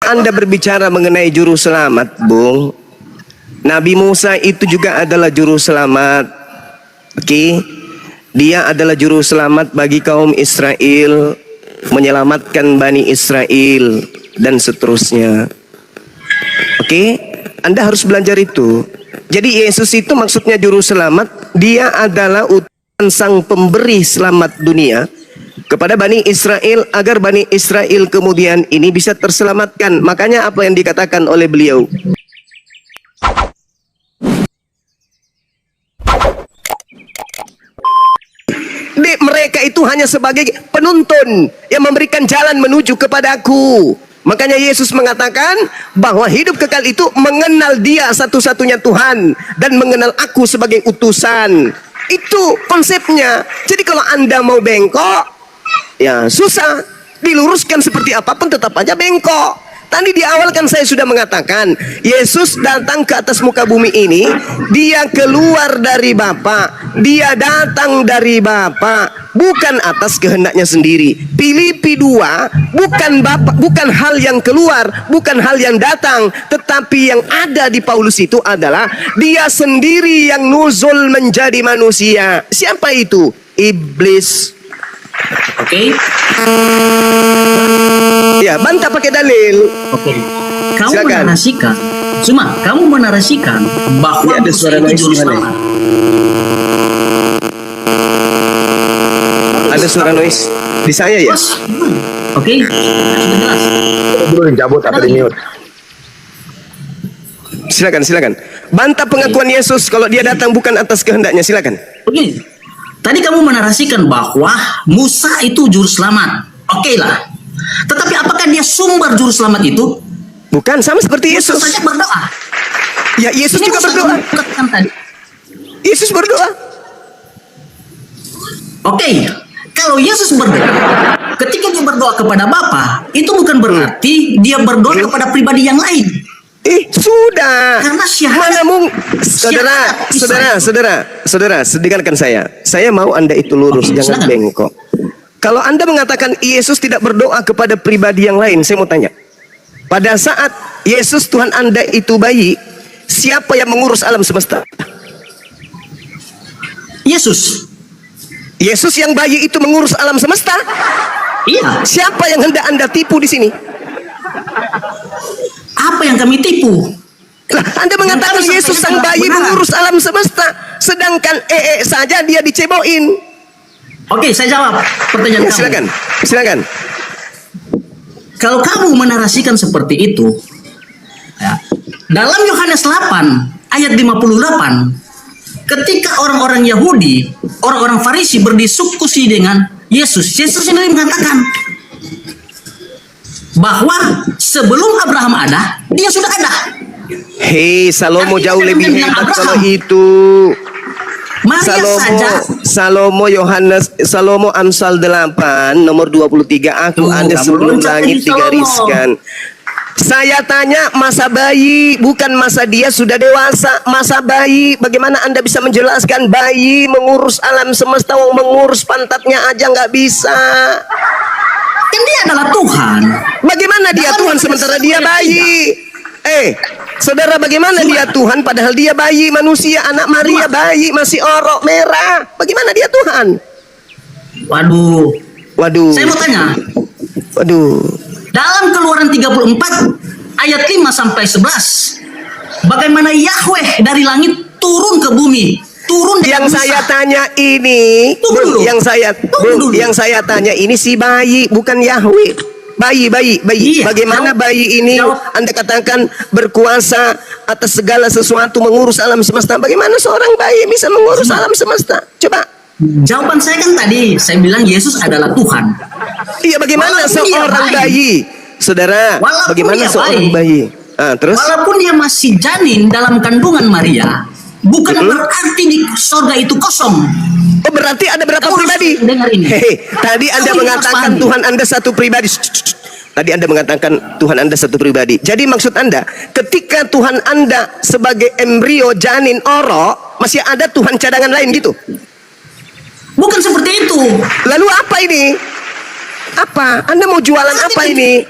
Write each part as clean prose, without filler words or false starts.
Anda berbicara mengenai juru selamat, Bung. Nabi Musa itu juga adalah juru selamat. Oke. Dia adalah juru selamat bagi kaum Israel, menyelamatkan Bani Israel dan seterusnya. Oke. Anda harus belajar itu. Jadi Yesus itu maksudnya juru selamat. Dia adalah utusan sang pemberi selamat dunia kepada Bani Israel, agar Bani Israel kemudian ini bisa terselamatkan. Makanya apa yang dikatakan oleh beliau, mereka itu hanya sebagai penuntun yang memberikan jalan menuju kepadaku. Makanya Yesus mengatakan bahwa hidup kekal itu mengenal Dia satu-satunya Tuhan dan mengenal aku sebagai utusan. Itu konsepnya. Jadi kalau Anda mau bengkok, ya susah. Diluruskan seperti apapun tetap aja bengkok. Tadi di awal kan saya sudah mengatakan, Yesus datang ke atas muka bumi ini, Dia keluar dari Bapa, Dia datang dari Bapa, bukan atas kehendaknya sendiri. Filipi 2, bukan hal yang keluar, bukan hal yang datang, tetapi yang ada di Paulus itu adalah Dia sendiri yang nuzul menjadi manusia. Siapa itu? Iblis. Oke. Ya, bantah pakai dalil. Oke. Kamu Silakan. menarasikan, kamu menarasikan bahwa Ya, ada Musa suara itu noise juru di mana? selamat. Ada suara noise di saya ya? Oke, sudah jelas. Belum cabut atau di mute. Silakan. Bantah pengakuan Yesus kalau Dia datang bukan atas kehendaknya. Silakan. Oke. Tadi kamu menarasikan bahwa Musa itu juru selamat. Oke lah. Tetapi apakah dia sumber juru selamat itu? Bukan, sama seperti Musa Yesus. saja berdoa. Ya, Yesus Ini juga Musa berdoa. katakan tadi. Yesus berdoa. Oke, kalau Yesus berdoa, ketika dia berdoa kepada Bapa, itu bukan berarti dia berdoa kepada pribadi yang lain. Sudah. Karena syahadat, Saudara, dengarkan saya. Saya mau Anda itu lurus, Oke, jangan silakan. bengkok. Kalau Anda mengatakan Yesus tidak berdoa kepada pribadi yang lain, saya mau tanya. Pada saat Yesus Tuhan Anda itu bayi, siapa yang mengurus alam semesta? Yesus. Yesus yang bayi itu mengurus alam semesta? Iya. Siapa yang hendak Anda tipu di sini? Apa yang kami tipu? Lah, Anda mengatakan Yang kami Yesus sang sampaikan bayi adalah mengurus alam semesta, sedangkan saja dia diceboin. Oke, saya jawab pertanyaan Ya, kamu. silakan. Kalau kamu menarasikan seperti itu, ya, dalam Yohanes 8 ayat 58, ketika orang-orang Yahudi, orang-orang Farisi berdiskusi dengan Yesus sendiri mengatakan bahwa sebelum Abraham ada, dia sudah ada. Hei, Salomo Artinya jauh kan lebih dengan hebat Abraham. kalau itu. Maria saja. Salomo Amsal 8 nomor 23, aku Tuh, ada kamu sebelum loncat langit di Salomo. digariskan. Saya tanya masa bayi, bukan masa dia sudah dewasa. Masa bayi, bagaimana Anda bisa menjelaskan bayi mengurus alam semesta, mengurus pantatnya aja nggak bisa? Kan dia adalah Tuhan. Bagaimana dia Tuhan sementara dia bayi? Saudara, bagaimana dia Tuhan padahal dia bayi manusia, anak Maria bayi, masih orok merah. Bagaimana dia Tuhan? Waduh. Saya mau tanya. Dalam Keluaran 34 ayat 5 sampai 11, bagaimana Yahweh dari langit turun ke bumi? Turun dengan Yang Musa. saya tanya ini, Tunggu dulu. yang saya tanya ini si bayi, bukan Yahweh. Bayi. Iya, Bagaimana bayi ini Anda katakan berkuasa atas segala sesuatu, mengurus alam semesta? Bagaimana seorang bayi bisa mengurus alam semesta? Coba. Jawaban saya kan tadi, saya bilang Yesus adalah Tuhan. Iya, bagaimana Walaupun dia seorang bayi? Saudara, Walaupun bagaimana dia seorang bayi? Terus? Walaupun dia masih janin dalam kandungan Maria, bukan berarti di sorga itu kosong. Oh, berarti ada berapa Kamu pribadi? harus dengar ini. Tadi Anda Kamu mengatakan harus pahami. Tuhan Anda satu pribadi. Tadi Anda mengatakan Tuhan Anda satu pribadi. Jadi maksud Anda, ketika Tuhan Anda sebagai embrio janin orok, masih ada Tuhan cadangan lain gitu? Bukan seperti itu. Lalu apa ini? Apa? Anda mau jualan apa ini?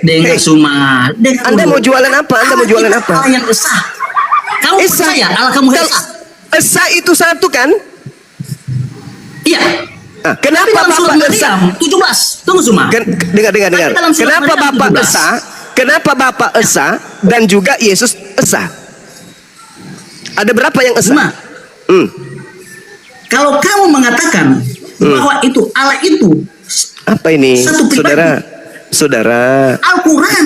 Dengar Suma. Dengar Anda dulu. mau jualan apa? Anda mau jualan Allah apa? Allah yang esa. Kamu Esa. percaya Allah kamu esa? Esa itu satu kan? Iya. Ah, Tapi kenapa dalam surat Bapak esa? Maryam 17. Tunggu Suma. Dengar. Tapi dalam surat Kenapa Maryam Bapak 17. esa? Kenapa Bapak esa dan juga Yesus esa? Ada berapa yang esa? Suma. Hmm. Kalau kamu mengatakan bahwa itu Allah itu Apa ini, Satu pribadi. saudara? Al-Quran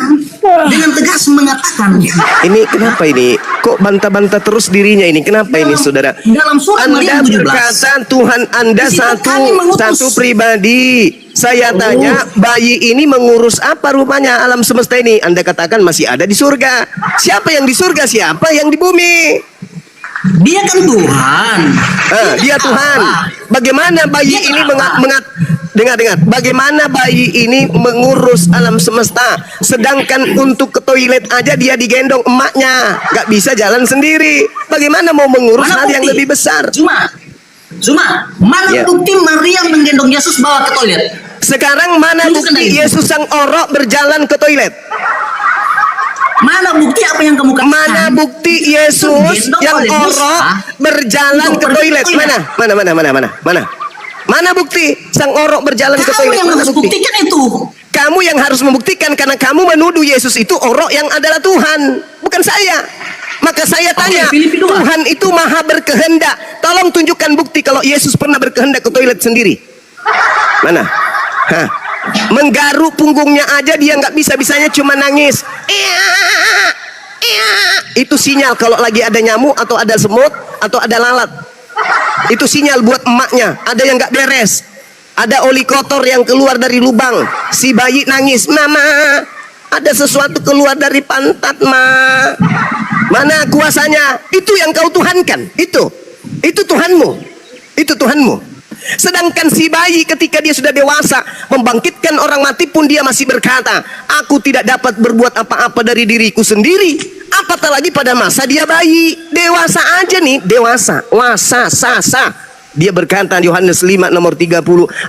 dengan tegas mengatakan Ini kenapa ini? Kok bantah-bantah terus dirinya ini? Kenapa ini, saudara? dalam surat Anda Maryam 17. berkata Tuhan Anda Di situ kami mengutus. satu pribadi. Saya tanya, bayi ini mengurus apa rupanya alam semesta ini? Anda katakan masih ada di surga. Siapa yang di surga? Siapa yang di bumi? Dia kan Tuhan. Dia Tuhan. Bagaimana bayi Dia ini apa? dengar. Bagaimana bayi ini mengurus alam semesta, sedangkan untuk ke toilet aja dia digendong emaknya, nggak bisa jalan sendiri. Bagaimana mau mengurus hal yang lebih besar? Cuma mana Ya. bukti Maryam menggendong Yesus bawa ke toilet? Sekarang mana Tunjukkan bukti lagi. Yesus sang orok berjalan ke toilet? Mana bukti apa yang kamu katakan? Mana bukti Yesus Gendong yang oleh orok Musa berjalan untuk ke pergi toilet? ke toilet. Mana? Mana bukti sang orok berjalan ke Kamu toilet? yang Mana harus bukti? buktikan itu. Kamu yang harus membuktikan karena kamu menuduh Yesus itu orok yang adalah Tuhan, bukan saya. Maka saya tanya, Filipi 2. Tuhan itu maha berkehendak. Tolong tunjukkan bukti kalau Yesus pernah berkehendak ke toilet sendiri. Mana? Menggaruk punggungnya aja dia nggak bisa-bisanya cuma nangis. Itu sinyal kalau lagi ada nyamuk atau ada semut atau ada lalat. Itu sinyal buat emaknya. Ada yang nggak beres. Ada oli kotor yang keluar dari lubang. Si bayi nangis, mama, ada sesuatu keluar dari pantat, ma. Mana kuasanya? Itu yang kau tuhankan. Itu Tuhanmu. Itu Tuhanmu. Sedangkan si bayi ketika dia sudah dewasa membangkitkan orang mati pun dia masih berkata, aku tidak dapat berbuat apa-apa dari diriku sendiri. Apatah lagi pada masa dia bayi. Dewasa aja nih, dewasa. Dia berkata Yohanes 5 nomor 30,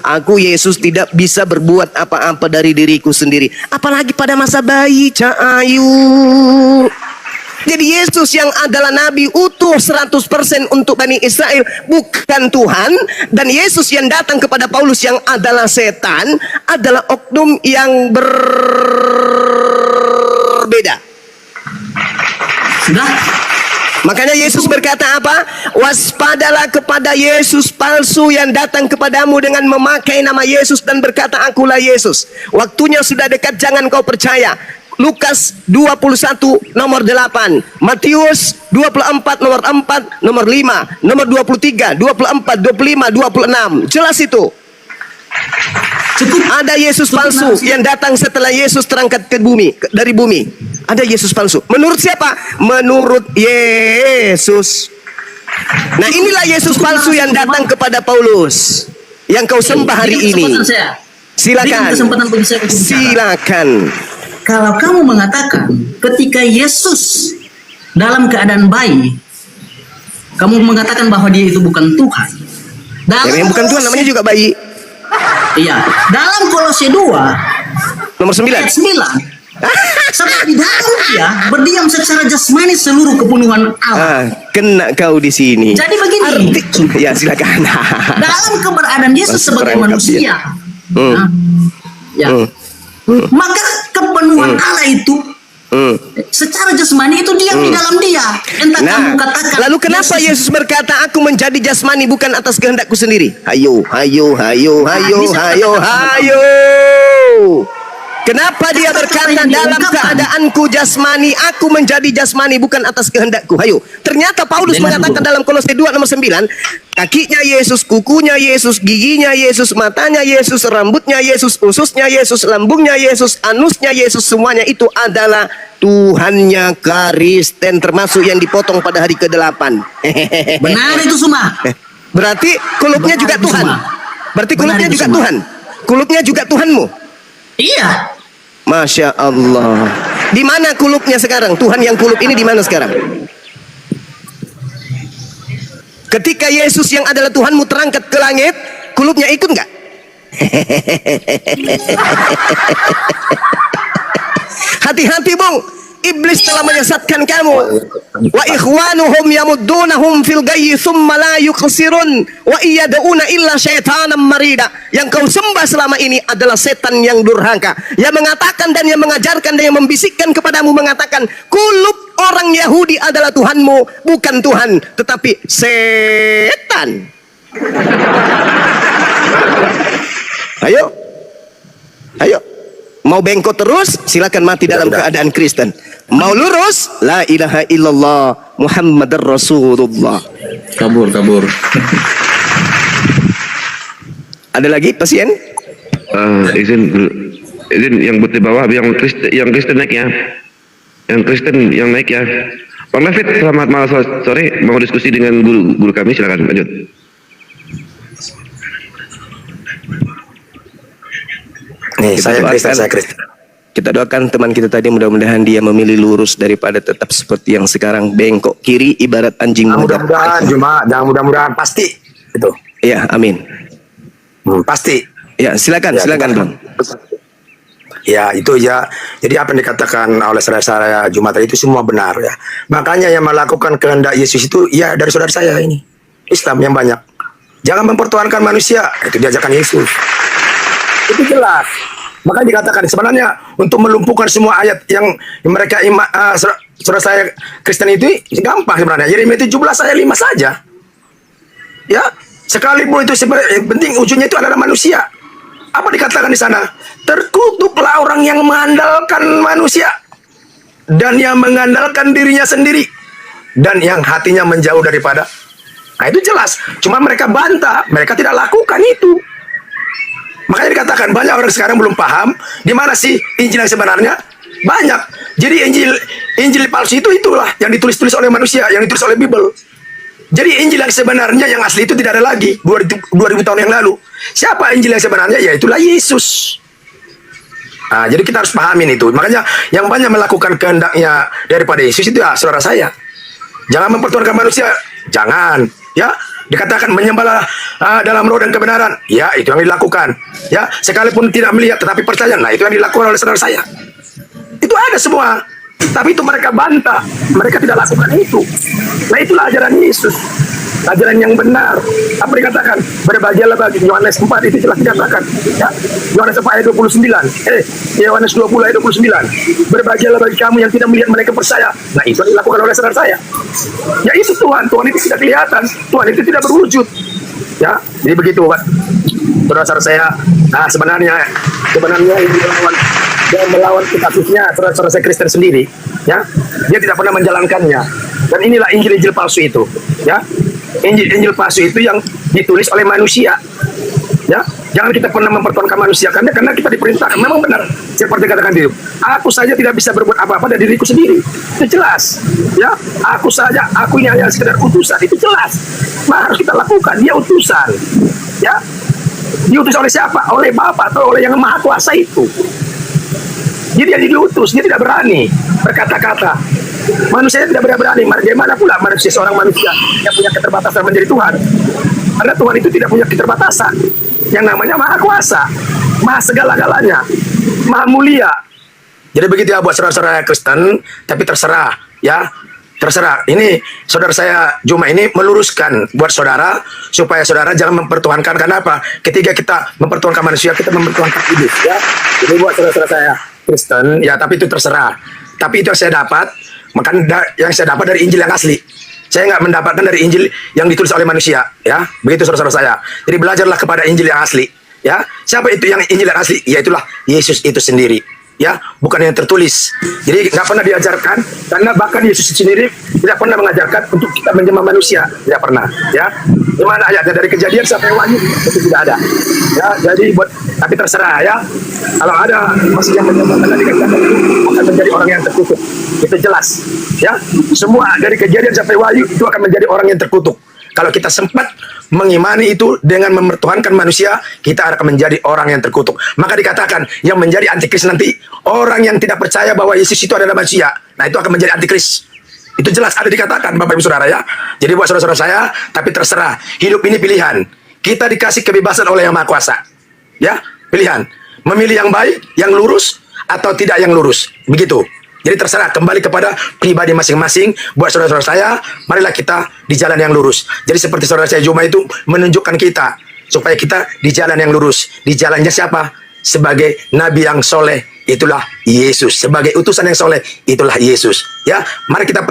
aku Yesus tidak bisa berbuat apa-apa dari diriku sendiri. Apalagi pada masa bayi, Cahayu. Jadi Yesus yang adalah nabi utuh 100% untuk Bani Israel bukan Tuhan, dan Yesus yang datang kepada Paulus yang adalah setan adalah oknum yang berbeda. Sudah? Makanya Yesus berkata apa? Waspadalah kepada Yesus palsu yang datang kepadamu dengan memakai nama Yesus dan berkata akulah Yesus. Waktunya sudah dekat, jangan kau percaya. Lukas 21 nomor 8, Matius 24 nomor 4, nomor 5, nomor 23, 24, 25, 26. Jelas itu. Cukup. Ada Yesus palsu yang datang setelah Yesus terangkat ke bumi, dari bumi. Ada Yesus palsu. Menurut siapa? Menurut Yesus. Nah, inilah Yesus palsu yang datang kepada Paulus yang kau sembah hari Berikan ini. kesempatan saya. Silakan. Berikan kesempatan bagi saya untuk bicara. Silakan. Kalau kamu mengatakan ketika Yesus dalam keadaan bayi, kamu mengatakan bahwa dia itu bukan Tuhan. Yang bukan Tuhan namanya juga bayi. Iya, dalam Kolose 2 Nomor 9. ayat 9. Sebab di dalam dia berdiam secara jasmani seluruh kepenuhan Allah. Kena kau di sini. Jadi begini, Ya, silakan. dalam keberadaan Yesus Masuk sebagai perangkap manusia, dia. nah, ya, maka kepenuhan Allah itu secara jasmani itu diam di dalam dia. Entah kamu katakan. Lalu kenapa Yesus berkata aku menjadi jasmani bukan atas kehendakku sendiri? Hayo. Kenapa dia berkata dalam keadaanku jasmani, aku menjadi jasmani bukan atas kehendakku? Hayo. Ternyata Paulus mengatakan dalam Kolose 2 nomor 9, kakinya Yesus, kukunya Yesus, giginya Yesus, matanya Yesus, rambutnya Yesus, ususnya Yesus, lambungnya Yesus, anusnya Yesus, semuanya itu adalah Tuhannya Kristen, termasuk yang dipotong pada hari ke-8. Benar itu semua. Berarti kulupnya Benar juga itu Tuhan. semua. Berarti Benar kulupnya itu juga semua. Tuhan. Kulupnya juga Tuhanmu. Iya. Masya Allah. Di mana kulupnya sekarang? Tuhan yang kulup ini di mana sekarang? Ketika Yesus yang adalah Tuhanmu terangkat ke langit, kulupnya ikut nggak? hati-hati Bung, iblis telah menyesatkan kamu. Wa ikhwanuhum yamuddunahum fil gayyi thumma la yuqsirun wa iyad'una illa syaitanan marida. Yang kau sembah selama ini adalah setan yang durhaka, yang mengatakan dan yang mengajarkan dan yang membisikkan kepadamu mengatakan kulub orang Yahudi adalah Tuhanmu, bukan Tuhan tetapi setan. Ayo, mau bengkok terus silakan mati dalam keadaan Kristen. Mau lurus, la ilaha illallah Muhammadar Rasulullah. Kabur. Ada lagi pasien? Izin yang di bawah, yang Kristen naik ya. Yang Kristen yang naik ya. Bang David, selamat malam sore. Mau diskusi dengan guru kami, silakan lanjut. Nih, saya Kristen. Kita doakan teman kita tadi, mudah-mudahan dia memilih lurus daripada tetap seperti yang sekarang bengkok kiri ibarat anjing mengejar. Mudah-mudahan pasti itu. Ya, amin. Pasti. Ya, silakan Bang. Ya, itu ya. Jadi apa yang dikatakan oleh saudara-saudara Jumat tadi itu semua benar ya. Makanya yang melakukan kehendak Yesus itu ya dari saudara saya ini. Islam yang banyak. Jangan mempertuhankan manusia. Itu diajarkan Yesus. Itu jelas. Makanya dikatakan sebenarnya untuk melumpuhkan semua ayat yang mereka saudara saya Kristen itu gampang sebenarnya. Yeremia 17 ayat 5 saja. Ya, sekalipun itu sebenarnya penting ujungnya itu adalah manusia. Apa dikatakan di sana? Terkutuklah orang yang mengandalkan manusia dan yang mengandalkan dirinya sendiri dan yang hatinya menjauh daripada. Nah, itu jelas. Cuma mereka bantah, mereka tidak lakukan itu. Makanya dikatakan banyak orang sekarang belum paham di mana sih Injil yang sebenarnya. Banyak. Jadi Injil palsu itulah yang ditulis oleh manusia, yang ditulis oleh Bible. Jadi Injil yang sebenarnya yang asli itu tidak ada lagi 2000 tahun yang lalu. Siapa Injil yang sebenarnya? Ya itulah Yesus. Nah, jadi kita harus pahamin itu. Makanya yang banyak melakukan kehendaknya daripada Yesus itu ya saudara saya. Jangan mempertuhankan manusia. Jangan. Ya, dikatakan menyembahlah dalam roh dan kebenaran. Ya, itu yang dilakukan. Ya, sekalipun tidak melihat tetapi percaya. Nah, itu yang dilakukan oleh saudara saya. Itu ada semua. Tapi itu mereka bantah. Mereka tidak lakukan itu. Nah, itulah ajaran Yesus. Ajaran yang benar. Apa dikatakan? Berbahagialah bagi Yohanes 4 itu jelas dikatakan. Ya, Yohanes 4 ayat 29. Yohanes 20 ayat 29. Berbahagialah bagi kamu yang tidak melihat mereka percaya. Nah, itu yang dilakukan oleh saudara saya. Ya, itu Tuhan itu tidak kelihatan. Tuhan itu tidak berwujud. Ya, jadi begitu, Pak. Saudara-saudara saya, nah sebenarnya yang melawan kasusnya saudara-saudara saya Kristen sendiri, ya, dia tidak pernah menjalankannya. Dan inilah Injil palsu itu, ya. Injil palsu itu yang ditulis oleh manusia, ya. Jangan kita pernah mempertuhankan manusia karena kita diperintahkan. Memang benar seperti katakan diri. Aku saja tidak bisa berbuat apa-apa dari diriku sendiri. Itu jelas, ya. Aku ini hanya sekedar utusan. Itu jelas. Nah, harus kita lakukan. Dia utusan, ya. Diutus oleh siapa? Oleh Bapa atau oleh yang Maha Kuasa itu. Jadi dia diutus, dia tidak berani berkata-kata. Manusia tidak berani. Bagaimana pula seorang manusia yang punya keterbatasan menjadi Tuhan? Karena Tuhan itu tidak punya keterbatasan. Yang namanya Maha Kuasa, Maha segala-galanya, Maha mulia. Jadi begitu ya buat saudara-saudara Kristen, tapi terserah, ya. Terserah. Ini saudara saya Juma ini meluruskan buat saudara supaya saudara jangan mempertuhankan. Karena apa? Ketika kita mempertuhankan manusia, kita mempertuhankan iblis, ya. Jadi buat saudara-saudara saya Kristen, ya, tapi itu terserah. Tapi itu yang saya dapat, yang saya dapat dari Injil yang asli. Saya nggak mendapatkan dari Injil yang ditulis oleh manusia, ya. Begitu saudara-saudara saya. Jadi belajarlah kepada Injil yang asli, ya. Siapa itu yang Injil yang asli? Ya itulah Yesus itu sendiri, ya, bukan yang tertulis. Jadi nggak pernah diajarkan, karena bahkan Yesus sendiri tidak pernah mengajarkan untuk kita menjamah manusia, tidak pernah, ya. Di mana ayatnya dari Kejadian sampai Wahyu itu tidak ada, ya. Jadi tapi terserah, ya. Kalau ada masih yang menjamah tadi kejadian itu akan menjadi orang yang terkutuk, itu jelas, ya. Semua dari Kejadian sampai Wahyu itu akan menjadi orang yang terkutuk. Kalau kita sempat mengimani itu dengan mempertuhankan manusia, kita akan menjadi orang yang terkutuk. Maka dikatakan yang menjadi antikris nanti orang yang tidak percaya bahwa Yesus itu adalah manusia. Nah, itu akan menjadi antikris. Itu jelas ada dikatakan, Bapak Ibu Saudara, ya. Jadi buat saudara-saudara saya, tapi terserah. Hidup ini pilihan. Kita dikasih kebebasan oleh Yang Maha Kuasa. Ya, pilihan. Memilih yang baik, yang lurus, atau tidak yang lurus. Begitu. Jadi terserah, kembali kepada pribadi masing-masing. Buat saudara-saudara saya, marilah kita di jalan yang lurus. Jadi seperti saudara saya Juma itu menunjukkan kita supaya kita di jalan yang lurus. Di jalannya siapa? Sebagai nabi yang soleh, itulah Yesus. Sebagai utusan yang soleh, itulah Yesus. Ya, mari kita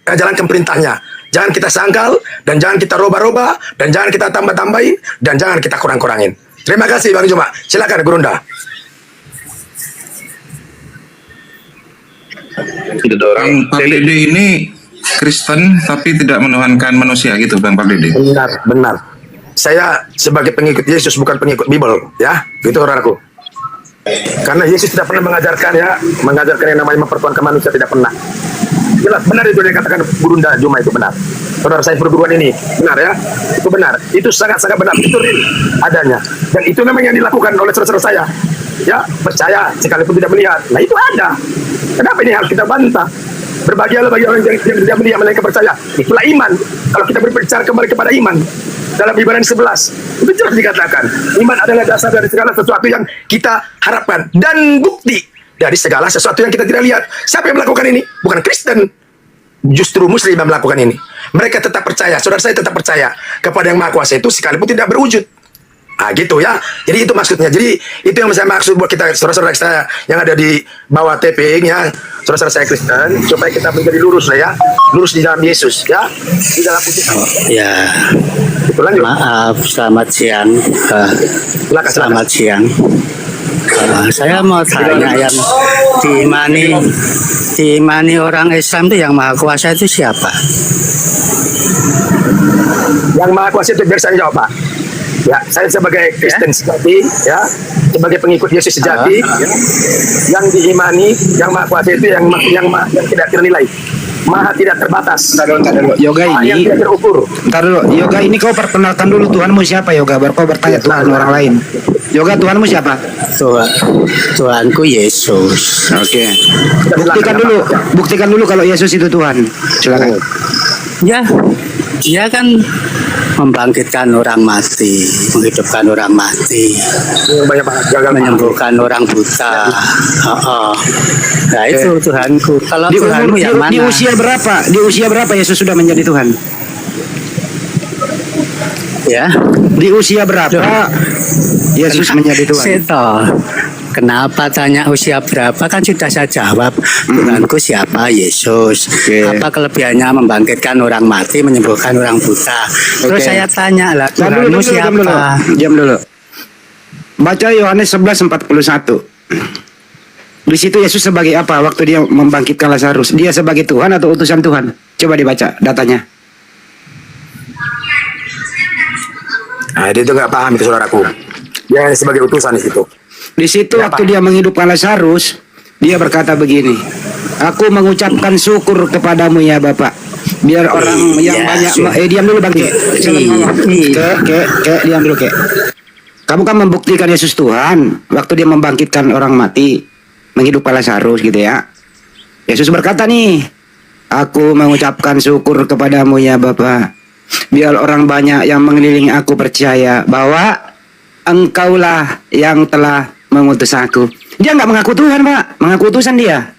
jalankan perintahnya. Jangan kita sangkal, dan jangan kita roba-roba, dan jangan kita tambah-tambahin, dan jangan kita kurang-kurangin. Terima kasih Bang Juma. Silakan Gurunda. Tidak ada orang. Bang Pak Dede ini Kristen tapi tidak menuhankan manusia gitu Bang Pak Dede. Benar, benar. Saya sebagai pengikut Yesus bukan pengikut Bible, ya. Itu saudaraku. Karena Yesus tidak pernah mengajarkan yang namanya mempertuhankan manusia, tidak pernah. Jelas benar itu yang dikatakan Gurunda Juma, itu benar. Saudara saya perguruan ini, benar ya? Itu benar. Itu sangat-sangat benar. Itu real adanya. Dan itu memang yang dilakukan oleh saudara saya. Ya, percaya sekalipun tidak melihat. Nah, itu ada. Kenapa ini harus kita bantah? Berbahagialah bagi orang yang tidak melihat melainkan percaya. Itulah iman. Kalau kita berbicara kembali kepada iman, dalam Ibrani 11 itu jelas dikatakan iman adalah dasar dari segala sesuatu yang kita harapkan dan bukti dari segala sesuatu yang kita tidak lihat. Siapa yang melakukan ini? Bukan Kristen, justru Muslim yang melakukan ini. Mereka tetap percaya, saudara saya tetap percaya kepada yang Maha Kuasa itu sekalipun tidak berwujud. Ah gitu ya. Jadi itu maksudnya. Jadi itu yang saya maksud buat kita saudara-saudara saya yang ada di bawah taping ya, saudara-saudara saya Kristen, supaya kita menjadi lurus lah ya, lurus di dalam Yesus ya, di dalam putusan. Ya, Itu lanjut. maaf, selamat siang. Silakan. Selamat siang. Saya mau tanya yang diimani orang Islam itu yang Maha Kuasa itu siapa? Yang Maha Kuasa itu biar saya jawab Pak. Ya, saya sebagai Kristen sejati, ya, sebagai pengikut Yesus sejati, ya, yang diimani, yang Maha Kuasa itu yang tidak ternilai, Maha tidak terbatas. Ntar dulu. Yoga Yang ini, tidak terukur. ntar dulu. Yoga ini kau perkenalkan dulu Tuhanmu siapa Yoga, baru kau bertanya Tuhan orang lain. Yoga, Tuhanmu siapa? Tuhanku Yesus. Oke. Silakan, Buktikan dulu kalau Yesus itu Tuhan. Silakan. Ya, dia kan membangkitkan orang mati, menghidupkan orang mati, Banyak banget gagal. menyembuhkan orang buta. Nah itu Tuhanku. Kalau Tuhanmu yang mana? Di usia berapa? Di usia berapa Yesus sudah menjadi Tuhan? Ya, Di usia berapa Yesus menjadi Tuhan? Seto. Kenapa tanya usia berapa? Kan sudah saya jawab. Tuhanku siapa? Yesus. Oke. Apa kelebihannya membangkitkan orang mati, menyembuhkan orang buta? Terus Oke. saya tanya lah, Diam Tuhanmu siapa? Diam dulu. Baca Yohanes 11:41. Di situ Yesus sebagai apa waktu dia membangkitkan Lazarus? Dia sebagai Tuhan atau utusan Tuhan? Coba dibaca datanya. Nah, dia itu nggak paham itu saudaraku. Dia sebagai utusan di situ. Di situ Ya, waktu Pak. dia menghidupkan Lazarus, dia berkata begini, "Aku mengucapkan syukur kepadamu ya Bapak. Biar orang yang banyak diam dulu Bang Ke. Diam dulu Ke. Kamu kan membuktikan Yesus Tuhan waktu dia membangkitkan orang mati, menghidupkan Lazarus gitu ya. Yesus berkata nih, "Aku mengucapkan syukur kepadamu ya Bapak. Biar orang banyak yang mengelilingi aku percaya bahwa Engkaulah yang telah mengutus aku." Dia nggak mengaku Tuhan Pak, mengaku utusan dia.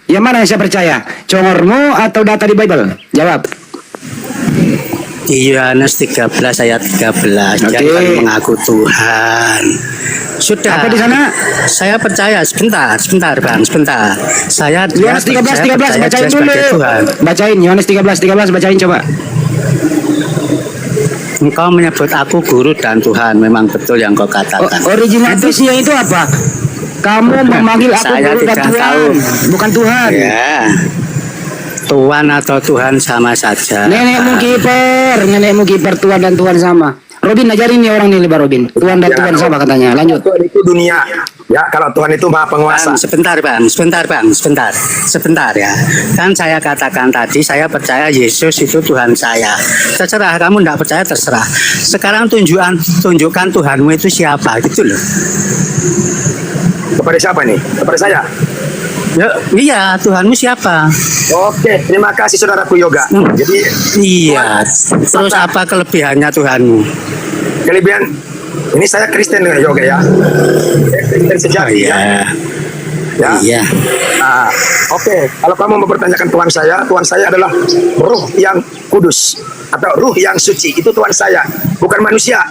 Yang mana yang saya percaya? Congormu atau data di Bible? Jawab. Di Yohanes 13 ayat 13 dia Oke. kan mengaku Tuhan. Sudah. Apa di sana? Saya percaya. Sebentar Bang, sebentar. Saya Yohanes 13 percaya bacain dia dulu. sebagai Tuhan. Bacain Yohanes 13 bacain coba. Engkau menyebut aku guru dan Tuhan. Memang betul yang kau katakan. Original textnya itu apa? Kamu memanggil aku Saya guru dan tidak Tuhan, tahu. bukan Tuhan. Ya. Tuhan atau Tuhan sama saja. Nenekmu kiper Tuhan dan Tuhan sama. Robin ajarin nih orang nih Pak Robin. Tuhan dan Tuhan sama katanya. Lanjut. Tuhan itu dunia. Ya, kalau Tuhan itu Maha Penguasa. Sebentar ya. Kan saya katakan tadi saya percaya Yesus itu Tuhan saya. Terserah kamu tidak percaya terserah. Sekarang tunjukkan Tuhanmu itu siapa gitu loh. Kepada siapa nih? Kepada saya. Ya, iya, Tuhanmu siapa? Oke, terima kasih saudaraku Yoga. Jadi Iya. Terus apa kelebihannya Tuhanmu? kelebihan ini saya Kristen Yoga ya. Saya Kristen sejati ya. Iya. Ya. Iya. Nah, oke, kalau kamu mempertanyakan Tuhan saya adalah ruh yang kudus atau ruh yang suci. Itu Tuhan saya, bukan manusia.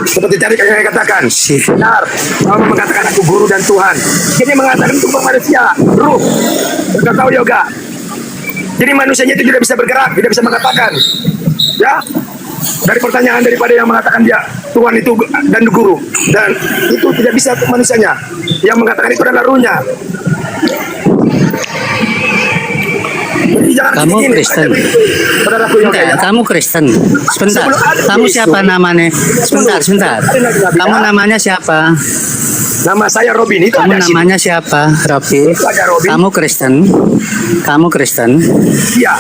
Seperti tadi yang katakan, benar, kamu mengatakan aku guru dan Tuhan. Jadi mengatakan itu bukan manusia, ruh. Kita tahu yoga. Jadi manusianya itu tidak bisa bergerak, tidak bisa mengatakan. Ya, dari pertanyaan daripada yang mengatakan dia Tuhan itu dan guru, dan itu tidak bisa untuk manusianya. Yang mengatakan itu adalah ruhnya. Jadi jangan Kamu begini, Kristen. saudaraku yoga, Enggak, ya. kamu Kristen. Sebentar. Sebelum ada Kamu Yesus. siapa namanya? Sebentar. Kamu namanya siapa? Nama saya Robin, itu Kamu ada sini. namanya siapa, Robi? Itu ada Robin. Kamu Kristen? Kamu Kristen? Iya,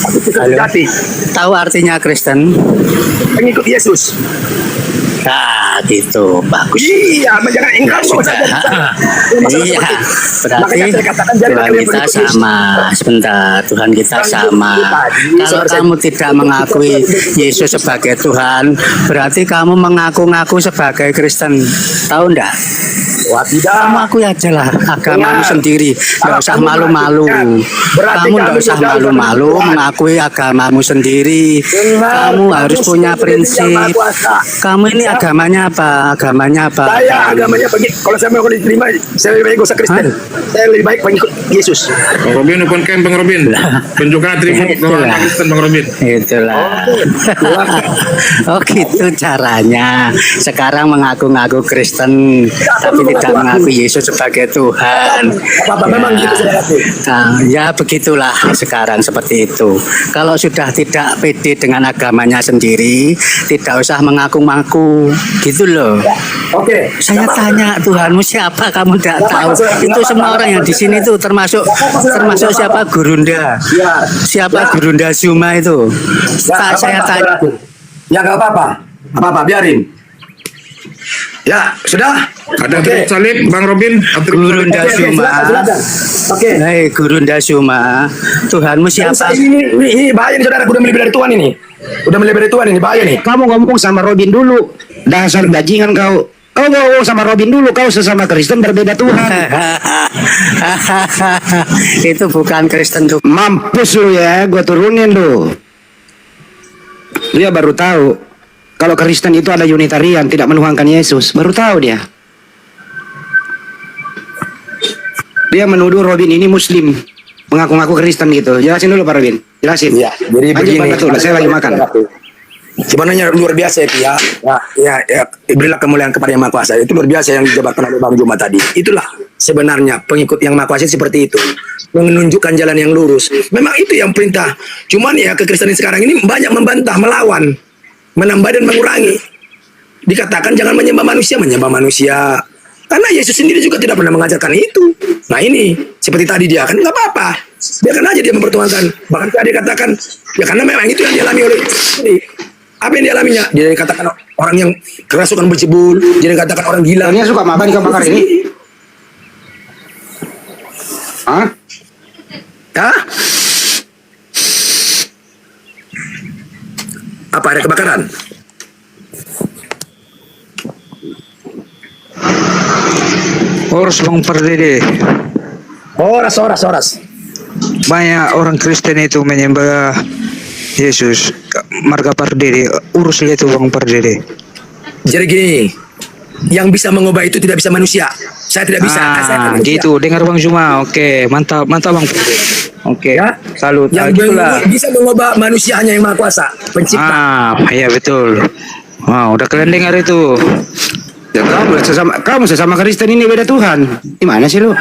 aku Kristen Halo. sejati, Tahu artinya Kristen? pengikut Yesus. Nah, gitu. Bagus. Iya, jangan engkau mau Sudah. saja. Iya, Makanya berarti saya katakan jadi Tuhan kalian kita pengikut Yesus. sama. Sebentar, Tuhan kita sama. Kalau kamu tidak mengakui Yesus sebagai Tuhan, berarti kamu mengaku-ngaku sebagai Kristen. Tahu enggak? Wah, tidak. Kamu akui aja lah agamamu Dengar. sendiri. Kalau Nggak usah kamu malu-malu. melakukan, berarti Kamu nggak kamu usah sudah malu-malu Tuhan. mengakui agamamu sendiri. Dengar, Kamu harus kamu punya sudah prinsip. Yang Maha Kuasa. Kamu ini Ya. agamanya apa? Agamanya apa? Saya agamanya kalau saya mau diterima, saya lebih baik gak usah Kristen. Saya lebih baik pengikut Yesus. Bang Robin open camp Bang Robin. Tunjukkan atribut Itulah. bahwa Kristen Bang Robin. Itulah. Oh gitu caranya. Sekarang mengaku-ngaku Kristen, tapi tidak mengakui Yesus sebagai Tuhan. Apa memang gitu saudaraku? Nah, ya begitulah sekarang seperti itu. Kalau sudah tidak pede dengan agamanya sendiri, tidak usah mengaku-ngaku, gitu loh. Oke. Saya tanya Tuhanmu siapa, kamu tidak tahu. Itu semua orang yang di sini tuh termasuk siapa Gurunda, siapa Gurunda Zuma itu. Saya tanya. Ya nggak apa-apa, biarin. Ya sudah. Ada Oke. atribut salib Bang Robin. Atribut Gurunda Oke, Zuma. silakan. Oke. Hei Gurunda Zuma, Tuhanmu siapa? Ini bahaya nih saudara, udah melebihi dari Tuhan ini. Udah melebihi dari Tuhan ini, bahaya nih. Kamu ngomong sama Robin dulu. Dasar bajingan kau. Kau ngomong sama Robin dulu. Kau sesama Kristen berbeda Tuhan. Itu bukan Kristen tuh. Mampus lu ya. Gue turunin lu. Dia baru tahu. Kalau Kristen itu ada Unitarian. Tidak menuhankan Yesus. Baru tahu dia. Dia menuduh Robin ini Muslim. Mengaku-ngaku Kristen gitu. Jelasin dulu Pak Robin. Jelasin. Iya, jadi Lanjut, begini. Pak Betul. Saya lagi makan. Sebenarnya luar biasa itu ya. Ya, berilah kemuliaan kepada Yang Maha Kuasa. Itu luar biasa yang dijabarkan oleh Bang Juma tadi. Itulah sebenarnya pengikut Yang Maha Kuasa seperti itu. Menunjukkan jalan yang lurus. Memang itu yang perintah. Cuman ya kekristenan sekarang ini banyak membantah, melawan, menambah dan mengurangi. Dikatakan jangan menyembah manusia. Karena Yesus sendiri juga tidak pernah mengajarkan itu. Nah ini, seperti tadi dia kan nggak apa-apa. Biarkan aja dia mempertuhankan. Bahkan dia katakan, ya karena memang itu yang dialami oleh ini. Apa yang dialaminya? Dia dikatakan orang yang kerasukan berjebul. Dia dikatakan orang gila. Dia suka makan ikan bakar ini. Hah? Hah? Apa ada kebakaran? Oras Bang Pardede. Oras. Banyak orang Kristen itu menyembah Yesus. Marga Pardede. Urus itu Bang Pardede. Jadi gini, yang bisa mengubah itu tidak bisa manusia. Saya tidak bisa. Saya tidak manusia. Gitu. Dengar Bang Juma. Oke, mantap Bang Pardede. Oke, Ya. salut. Yang Gitulah. bisa mengubah manusia hanya Yang Maha Kuasa, Pencipta. Iya betul. Wah, udah kalian dengar itu. Ya, kamu sesama Kristen ini beda Tuhan. Gimana sih lu?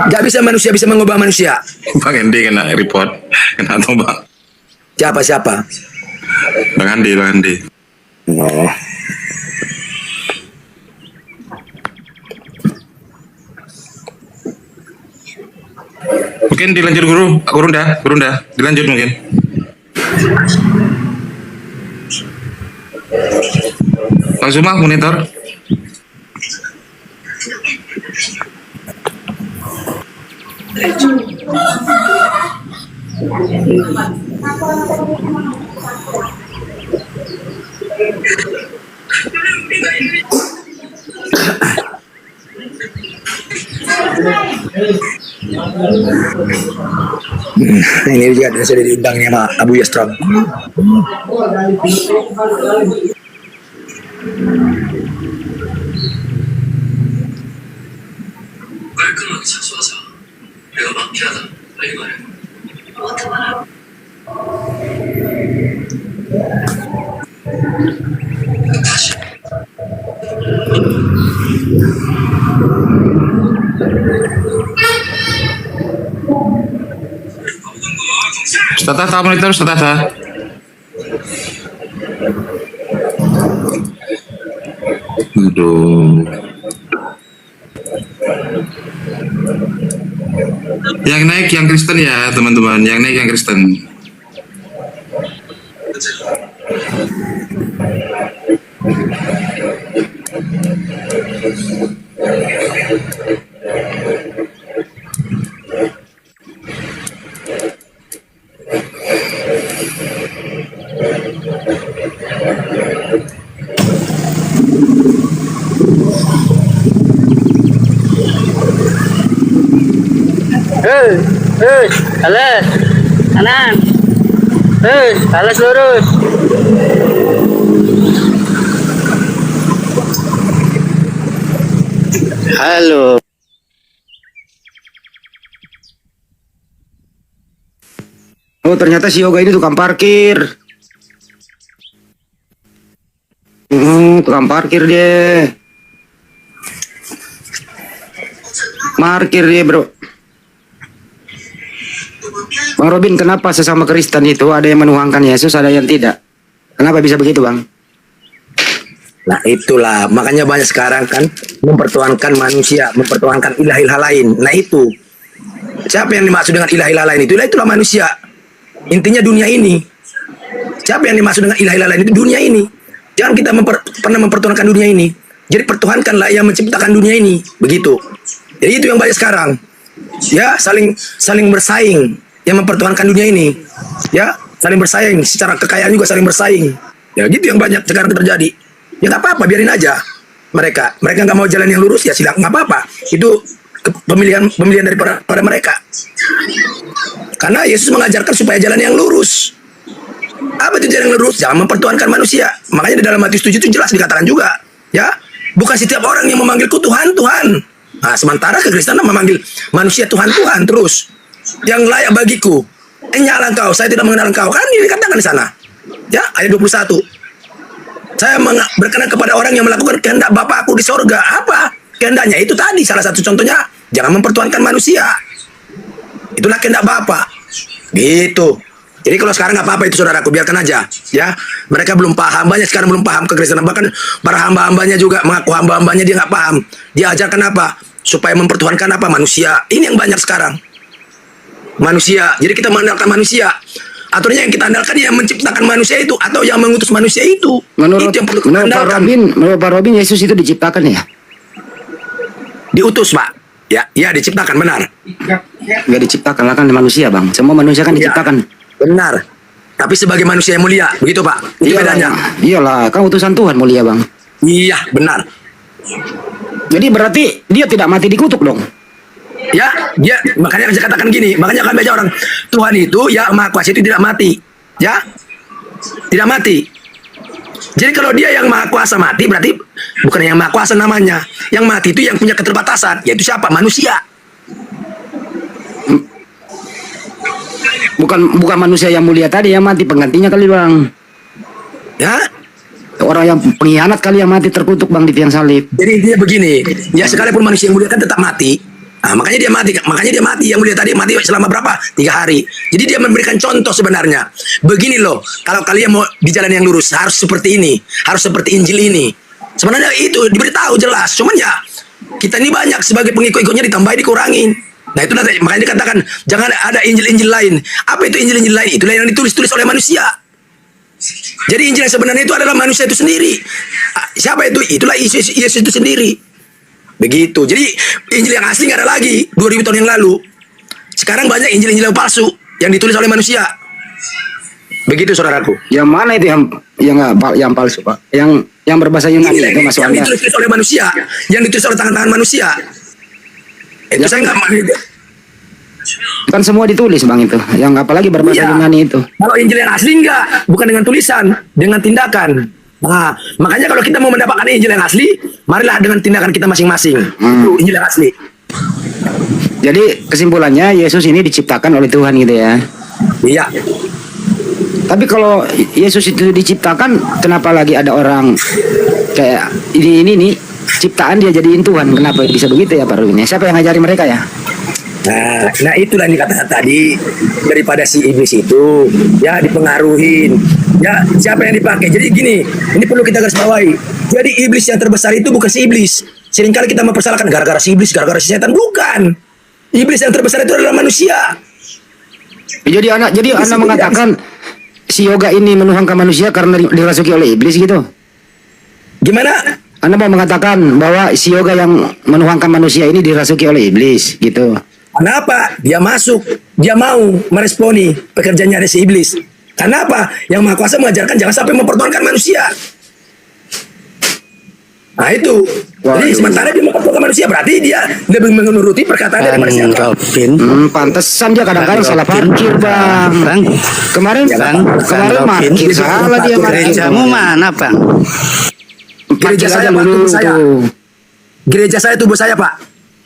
Gak bisa manusia bisa mengubah manusia. Bang Andi kena report. Kena atau Bang? Siapa? Bang Andi. Oh. Mungkin dilanjut Gurunda. Dilanjut mungkin. Bang Zuma monitor. Ini juga sudah diundang sama Abu Yastram. Ustaz, tahu monitor Ustaz. Aduh. Yang naik yang Kristen ya teman-teman, yang naik yang Kristen. Alas, kanan. Alas lurus. Halo. Oh, ternyata si Yoga ini tukang parkir. Tukang parkir dia. Parkir dia, bro. Bang Robin, kenapa sesama Kristen itu ada yang menuhankan Yesus, ada yang tidak? Kenapa bisa begitu, Bang? Nah itulah, makanya banyak sekarang kan mempertuhankan manusia, mempertuhankan ilah-ilah lain. Nah itu, siapa yang dimaksud dengan ilah-ilah lain itu? Itulah manusia. Intinya dunia ini. Siapa yang dimaksud dengan ilah-ilah lain itu? Dunia ini. Jangan kita pernah mempertuhankan dunia ini. Jadi pertuhankanlah yang menciptakan dunia ini. Begitu. Jadi itu yang banyak sekarang. Ya, saling bersaing. Yang mempertuhankan dunia ini. Ya, saling bersaing. Secara kekayaan juga saling bersaing. Ya gitu yang banyak sekarang terjadi. Ya nggak apa-apa, biarin aja mereka nggak mau jalan yang lurus, ya silakan, nggak apa-apa, itu pemilihan daripada mereka, karena Yesus mengajarkan supaya jalan yang lurus. Apa itu jalan yang lurus? Jangan mempertuhankan manusia. Makanya di dalam Matius 7 itu jelas dikatakan juga, ya, bukan setiap orang yang memanggilku Tuhan, Tuhan. Nah, sementara kekristenan memanggil manusia Tuhan, Tuhan terus. Yang layak bagiku, nyala engkau, saya tidak mengenal engkau, kan ini dikatakan di sana, ya, ayat 21. Saya berkenan kepada orang yang melakukan kehendak Bapakku di sorga. Apa kehendaknya? Itu tadi salah satu contohnya. Jangan mempertuhankan manusia. Itulah kehendak Bapa. Gitu. Jadi kalau sekarang nggak apa-apa itu saudaraku, biarkan aja. Ya, mereka belum paham. Banyak sekarang belum paham kekristenan. Bahkan para hamba-hambanya juga mengaku hamba-hambanya dia nggak paham. Dia ajarkan apa? Supaya mempertuhankan apa? Manusia. Ini yang banyak sekarang. Manusia. Jadi kita mengandalkan manusia. Aturannya yang kita andalkan yang menciptakan manusia itu atau yang mengutus manusia itu. Menurut Itu yang perlu kita andalkan. Pak Robin, Yesus itu diciptakan ya? Diutus, Pak. Ya diciptakan, benar. Nggak diciptakan lah, kan manusia, Bang. Semua manusia kan Ya, diciptakan. benar. Tapi sebagai manusia yang mulia, begitu Pak. Itu bedanya. Iyalah, kan utusan Tuhan mulia, Bang. Iya, benar. Jadi berarti dia tidak mati dikutuk dong. Ya, dia makanya saya katakan gini, makanya kan banyak orang Tuhan itu ya Maha Kuasa itu tidak mati. Ya. Tidak mati. Jadi kalau dia yang Maha Kuasa mati, berarti bukan yang Maha Kuasa namanya. Yang mati itu yang punya keterbatasan, yaitu siapa? Manusia. Bukan manusia yang mulia tadi yang mati, penggantinya kali, Bang. Ya. Orang yang pengkhianat kali yang mati terkutuk, Bang, di tiang salib. Jadi intinya begini, ya sekalipun manusia yang mulia kan tetap mati. Nah, makanya dia mati yang mulia tadi mati selama berapa? 3 hari. Jadi dia memberikan contoh sebenarnya. Begini loh, kalau kalian mau di jalan yang lurus harus seperti ini, harus seperti Injil ini. Sebenarnya itu diberitahu jelas. Cuman ya kita ini banyak sebagai pengikut-ikutnya ditambahin dikurangin. Nah itu makanya dikatakan jangan ada Injil-Injil lain. Apa itu Injil-Injil lain? Itulah yang ditulis-tulis oleh manusia. Jadi Injil yang sebenarnya itu adalah manusia itu sendiri. Siapa itu? Itulah Yesus itu sendiri. Begitu. Jadi Injil yang asli nggak ada lagi 2000 tahun yang lalu. Sekarang banyak Injil-Injil yang palsu yang ditulis oleh manusia. Begitu saudaraku. Yang mana itu yang palsu, Pak? Yang berbahasa Yunani itu masuk yang Anda. ditulis oleh manusia, yang ditulis oleh tangan-tangan manusia. Itu saya nggak mau. Kan semua ditulis, Bang, itu. Yang apalagi berbahasa Iya. Yunani itu. Kalau Injil yang asli enggak, bukan dengan tulisan, dengan tindakan. Nah, makanya kalau kita mau mendapatkan Injil yang asli, marilah dengan tindakan kita masing-masing. Itu Injil yang asli. Jadi kesimpulannya Yesus ini diciptakan oleh Tuhan gitu ya. Iya. Tapi kalau Yesus itu diciptakan, kenapa lagi ada orang kayak ini nih ciptaan dia jadiin Tuhan? Kenapa bisa begitu ya Pak Ruben? Siapa yang ngajari mereka ya? Nah itulah yang dikatakan tadi, daripada si iblis itu ya dipengaruhin. Ya, siapa yang dipakai? Jadi gini, ini perlu kita garis bawahi. Jadi iblis yang terbesar itu bukan si iblis. Seringkali kita mempersalahkan gara-gara si iblis, gara-gara si setan. Bukan. Iblis yang terbesar itu adalah manusia. Jadi Anda mengatakan si yoga ini menuhankan manusia karena dirasuki oleh iblis gitu? Gimana? Anda mau mengatakan bahwa si yoga yang menuhankan manusia ini dirasuki oleh iblis gitu? Kenapa? Dia masuk, dia mau meresponi pekerjaannya dari si iblis. Kenapa? Yang Maha Kuasa mengajarkan jangan sampai mempertuhankan manusia. Nah itu. Jadi sementara dia mempertuhankan manusia, berarti dia lebih menuruti perkataan daripada siapa? Robin. Pantesan dia kadang-kadang salah parkir, Bang. Bang. Kemarin Robin. parkir salah dia parkir. Gerejamu mana, Bang? Gereja saya, Pak, tubuh saya. Gereja saya tubuh saya, Pak.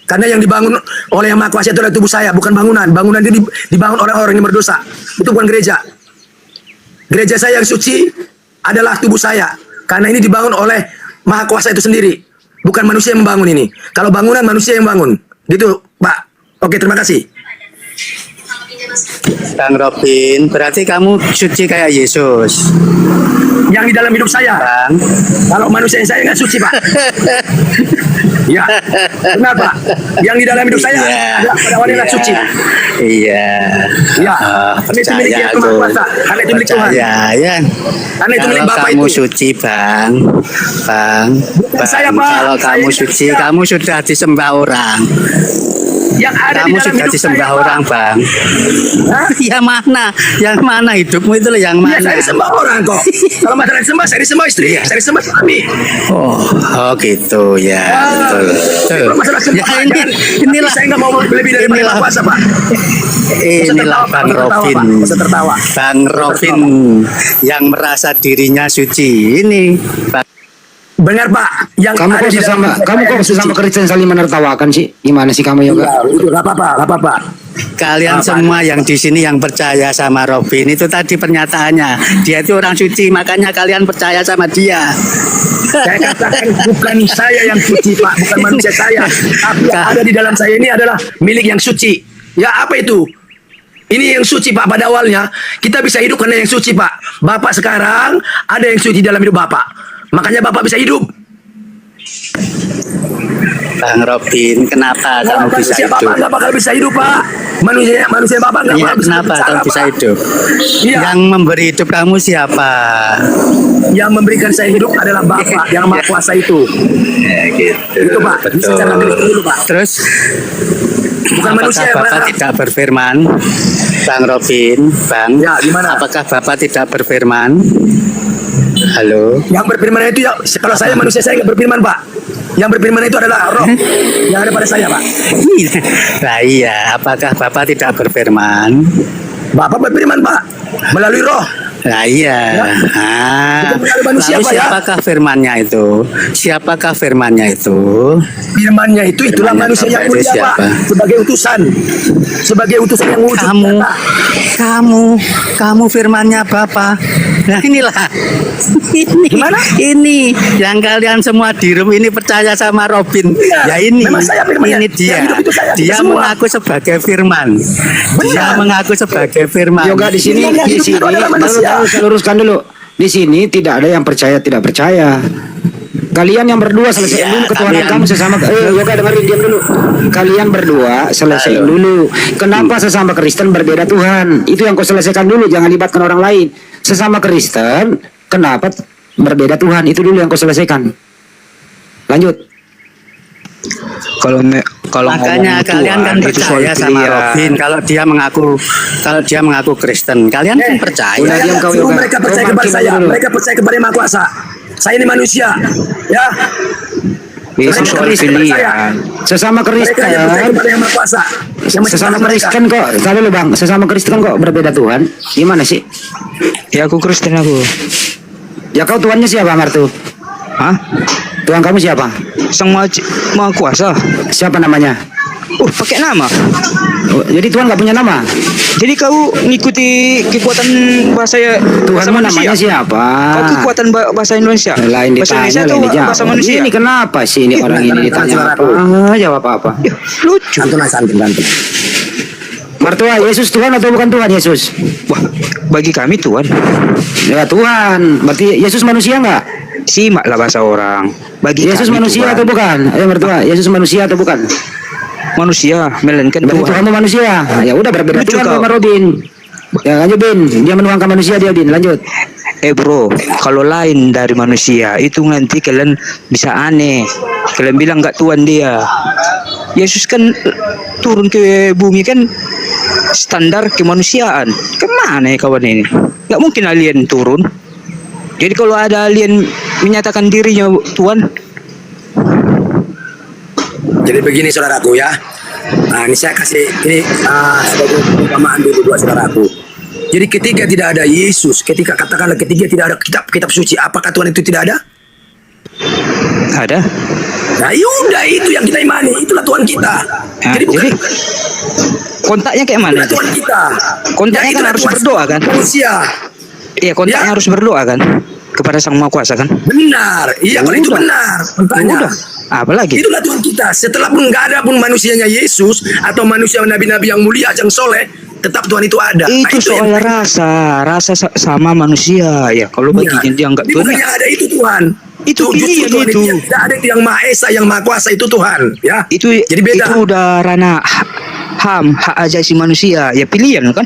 Karena yang dibangun oleh Yang Maha Kuasa itu adalah tubuh saya, bukan bangunan. Bangunan ini dibangun oleh orang yang berdosa. Itu bukan gereja. Gereja saya yang suci adalah tubuh saya. Karena ini dibangun oleh Maha Kuasa itu sendiri. Bukan manusia yang membangun ini. Kalau bangunan, manusia yang bangun. Gitu, Pak. Oke, terima kasih. Bang Robin, berarti kamu suci kayak Yesus. Yang di dalam hidup saya. Bang. Kalau manusia yang saya nggak suci, Pak. Ya, kenapa? Yang di dalam hidup saya adalah pada wanita suci. Iya. Ya, karena itu milik Yang Maha Kuasa. Karena itu milik Tuhan. Ya. Karena itu milik Kalau Bapak kamu itu. suci, Bang. Bang. Saya, Pak. Kalau kamu Saya- suci, kamu sudah disembah orang. Yang ada Kamu di dalam sudah hidup disembah saya, Pak. orang, Bang. Hah? Yang mana? Yang mana hidupmu itu loh, yang Ya, mana? saya disembah orang kok. Kalau masalah disembah, saya disembah istri. Saya disembah suami. Oh gitu ya. Betul. Kalau masalah sembah, Ya, inilah saya nggak mau lebih dari inilah- Maha Kuasa, Pak. Inilah Bang Robin. Bisa tertawa. Bang Robin yang merasa dirinya suci. Ini Bang. Benar, Pak. Yang Kamu ada kok di dalam sesama hidup kamu saya kok yang sesama suci. Kristen saling menertawakan sih? Gimana sih kamu yoga? Iya, itu nggak apa-apa, nggak apa-apa. Kalian semua yang di sini yang percaya sama Robin itu tadi pernyataannya. Dia itu orang suci, makanya kalian percaya sama dia. Saya katakan bukan saya yang suci, Pak, bukan manusia saya. Tapi yang ada di dalam saya ini adalah milik yang suci. Ya, apa itu? Ini yang suci, Pak. Pada awalnya kita bisa hidup karena yang suci, Pak. Bapak sekarang ada yang suci dalam hidup Bapak. Makanya Bapak bisa hidup. Bang Robin, kenapa Kalau kamu bisa manusia Bapak hidup? nggak bakal bisa hidup, Pak. Manusia Bapak nggak Iya, bakal bisa kenapa bicara, kamu bisa Pak. hidup? Iya. Yang memberi hidup kamu siapa? Yang memberikan saya hidup adalah Bapak yang Maha Kuasa itu. Ya, gitu. Itu, Pak. Ini secara Kristen dulu, Pak. Terus Bukan manusia yang Bapak berharap. tidak berfirman, Bang Robin, Bang? Ya, gimana? Apakah Bapak tidak berfirman? Halo? Yang berfirman itu ya, kalau saya manusia saya nggak berfirman, Pak. Yang berfirman itu adalah roh yang ada pada saya, Pak. Nah iya, apakah Bapak tidak berfirman? Bapak berfirman, Pak, melalui roh. Nah iya. Bukan melalui manusia, Lalu Pak, ya? siapakah firmannya itu? Siapakah firmannya itu? Firmannya itu itulah Firmannya manusia yang Bapak itu mulia, Pak, siapa? sebagai utusan. Sebagai utusan yang wujud Kamu, nyata. kamu firmannya Bapak. Nah inilah, ini, Gimana? ini yang kalian semua di room ini percaya sama Robin. Iya, Ya ini, memang saya firmannya. ini dia. Yang hidup itu saya, Dia kita semua. mengaku sebagai firman. Dia Benar. mengaku sebagai firman. Yoga di sini Yang hidup itu adalah manusia. saya luruskan dulu. Di sini tidak ada yang percaya tidak percaya. Kalian yang berdua selesai Ya, dulu ketuhanan kalian- kamu sesama. Yoga dengerin diam dulu. Kalian berdua selesai dulu. Kenapa sesama Kristen berbeda Tuhan? Itu yang kau selesaikan dulu. Jangan libatkan orang lain. Sesama Kristen kenapa berbeda Tuhan? Itu dulu yang kau selesaikan. Lanjut. Kalau Makanya ngomong kalian kan Tuhan, itu soal percaya sama pilihan. Robin kalau dia mengaku Kristen. Kalian kan percaya. Udah diam kau, Suruh Yoga. mereka Kau percaya kepada makin saya. dulu. Mereka percaya kepada Yang Maha Kuasa. Saya ini manusia. Ya. Itu Mereka soal Kristen percaya. pilihan. Sesama Mereka yang percaya Kristen, kepada Yang Maha Kuasa. Yang sesama menciptakan mereka. Kristen kok, tadi lu bang, sesama Kristen kok berbeda Tuhan. Gimana sih? Ya aku Kristen aku. Ya kau Tuhannya siapa Martu? Hah? Tuhan kamu siapa? Sang Maha Kuasa. Siapa namanya? Pakai nama. Oh, jadi Tuhan nggak punya nama. Jadi kau ngikuti kekuatan bahasa bahasa Tuhanmu manusia. namanya siapa? Kau kekuatan bahasa Indonesia. Lain Bahasa ditanya, Indonesia lain atau dijawab. bahasa manusia? Ini kenapa sih ini orang ini ditanya apa? Jawab apa? Ya, lucu. Santun. Martua, Yesus Tuhan atau bukan Tuhan Yesus? Wah, bagi kami Tuhan. Ya Tuhan. Berarti Yesus manusia nggak? Simak lah bahasa orang. Bagi Yesus kami manusia Tuhan. atau bukan? Martua, Yesus manusia atau bukan? Manusia, melainkan Berarti Tuhan. Tuhanmu manusia. Ya udah berbeda Lucu Tuhan kau. sama Robin. Ya lanjut Bin, dia menuangkan manusia dia Bin, lanjut. Bro, kalau lain dari manusia itu nanti kalian bisa aneh. Kalian bilang nggak Tuhan dia. Yesus kan turun ke bumi kan standar kemanusiaan. Kemana ya kawan ini? Nggak mungkin alien turun. Jadi kalau ada alien menyatakan dirinya Tuhan, Jadi begini saudaraku ya. Nah, ini saya kasih ini sebagai perumpamaan dulu buat saudaraku. Jadi ketika tidak ada Yesus, ketika katakanlah ketika tidak ada kitab suci, apakah Tuhan itu tidak ada? ada. Nah, yaudah itu yang kita imani, itulah Tuhan kita. Nah, Jadi bukan jadi kontaknya kayak mana? itulah Tuhan kita. Kontaknya kan itulah harus Tuhan berdoa kan? Manusia. Iya, kontaknya Ya. harus berdoa kan kepada Sang Maha Kuasa kan? Benar. Iya, kalau itu Udah. benar. Makanya. Udah. Apalagi? Itulah Tuhan kita. Setelah pun nggak ada pun manusianya Yesus atau manusia nabi-nabi yang mulia, yang soleh, tetap Tuhan itu ada. Nah, Itu soal yang- rasa sama manusia ya. Kalau baginya dia nggak Ini Tuhan, bukan ya, yang ada itu Tuhan. Itu justru pilihan Tuhan itu. yang tidak ada itu yang Maha Esa, yang Maha Kuasa itu Tuhan. Ya. itu Jadi beda. itu udah ranah hak asasi manusia. Ya pilihan kan?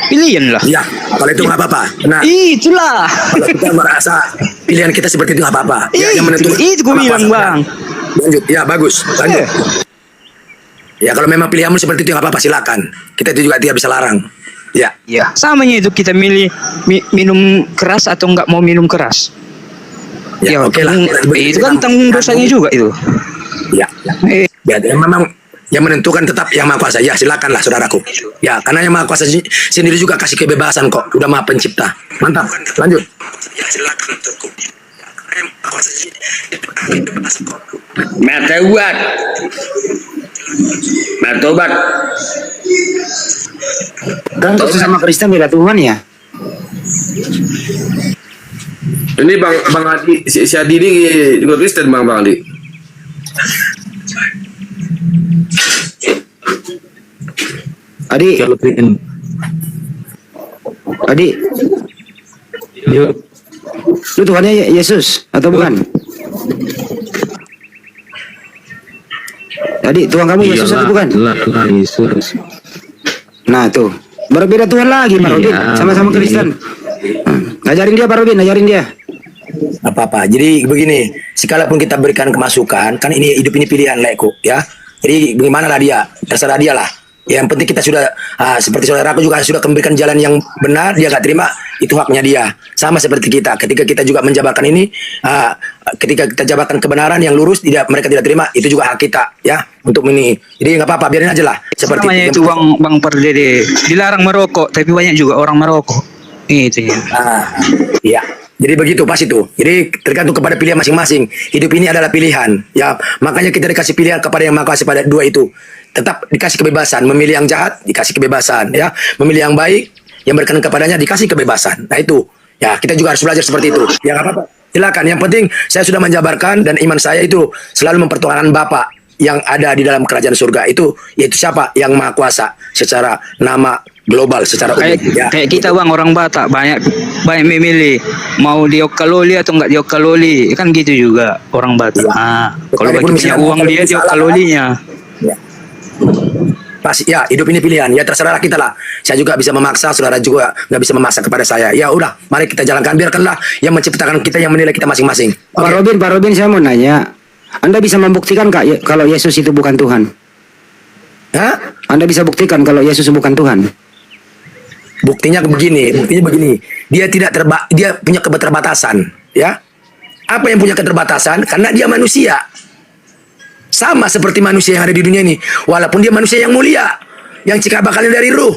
Pilihan lah. Ya, kalau itu nggak apa-apa. Nah, Itulah. kalau kita merasa pilihan kita seperti itu nggak apa-apa. Ya, yang menentukan Itu gue Maha bilang Kuasa. bang. Lanjut. Ya, bagus. Lanjut. Ya, kalau memang pilihanmu seperti itu nggak apa-apa, silakan. Kita itu juga tidak bisa larang. Ya. Ya, samanya itu kita milih minum keras atau nggak mau minum keras. Ya, oke lah. Itu kan tanggung dosanya juga itu. Ya. Eh, Ya, memang yang menentukan tetap yang Maha Kuasa. Ya, silakanlah saudaraku. Ya, karena yang Maha Kuasa sendiri juga kasih kebebasan kok. Udah Maha Pencipta. Mantap. Lanjut. Ya, silakan untukku. Mertobat. Mertobat. Kan untuk sesama Kristen beda Tuhan ya. Ini Bang Adi, si Adi ini juga Kristen Bang Adi. Adi, Adi, lu Tuhannya Yesus atau bukan? Adi, Tuhan kamu Yesus atau bukan? Yesus. Nah tuh, berbeda Tuhan lagi Pak Robin, sama-sama Kristen. Ngajarin dia Pak Robin, ngajarin dia. Apa-apa. Jadi begini, sekalipun kita berikan kemasukan, kan ini hidup ini pilihan Leko, ya. Jadi bagaimana lah dia, terserah dia lah. Yang penting kita sudah, seperti saudaraku juga sudah memberikan jalan yang benar, dia gak terima, itu haknya dia. Sama seperti kita, ketika kita juga menjabarkan ini, ketika kita jabarkan kebenaran yang lurus, mereka tidak terima, itu juga hak kita, ya, untuk ini. Jadi nggak apa-apa, biarin aja lah. Seperti namanya itu bang Perdede. Dilarang merokok, tapi banyak juga orang merokok. Itu ya. Iya. Jadi begitu pas itu. Jadi tergantung kepada pilihan masing-masing. Hidup ini adalah pilihan. Ya, makanya kita dikasih pilihan kepada yang Maha Kuasa pada dua itu. Tetap dikasih kebebasan. Memilih yang jahat dikasih kebebasan. Ya, memilih yang baik yang berkenan kepadanya dikasih kebebasan. Nah itu. Ya, kita juga harus belajar seperti itu. Ya nggak apa-apa. Silakan. Yang penting saya sudah menjabarkan dan iman saya itu selalu mempertuhankan Bapa yang ada di dalam kerajaan surga itu, yaitu siapa? Yang Maha Kuasa secara nama global, secara umum. Ya. Kayak kita bang orang Batak banyak memilih mau diokaloli atau nggak diokaloli kan gitu juga orang Batak. Kalau bagi punya uang dia diokalolinya. Ya. Pas ya hidup ini pilihan ya terserah kita lah. Saya juga bisa memaksa, saudara juga nggak bisa memaksa kepada saya. Ya udah, mari kita jalankan, biarkanlah yang menciptakan kita yang menilai kita masing-masing. Pak Robin, saya mau nanya. Anda bisa membuktikan Kak kalau Yesus itu bukan Tuhan? Hah? Anda bisa buktikan kalau Yesus bukan Tuhan? Buktinya begini. Dia dia punya keterbatasan, ya. Apa yang punya keterbatasan? Karena dia manusia. Sama seperti manusia yang ada di dunia ini. Walaupun dia manusia yang mulia, yang cikal bakalnya dari ruh.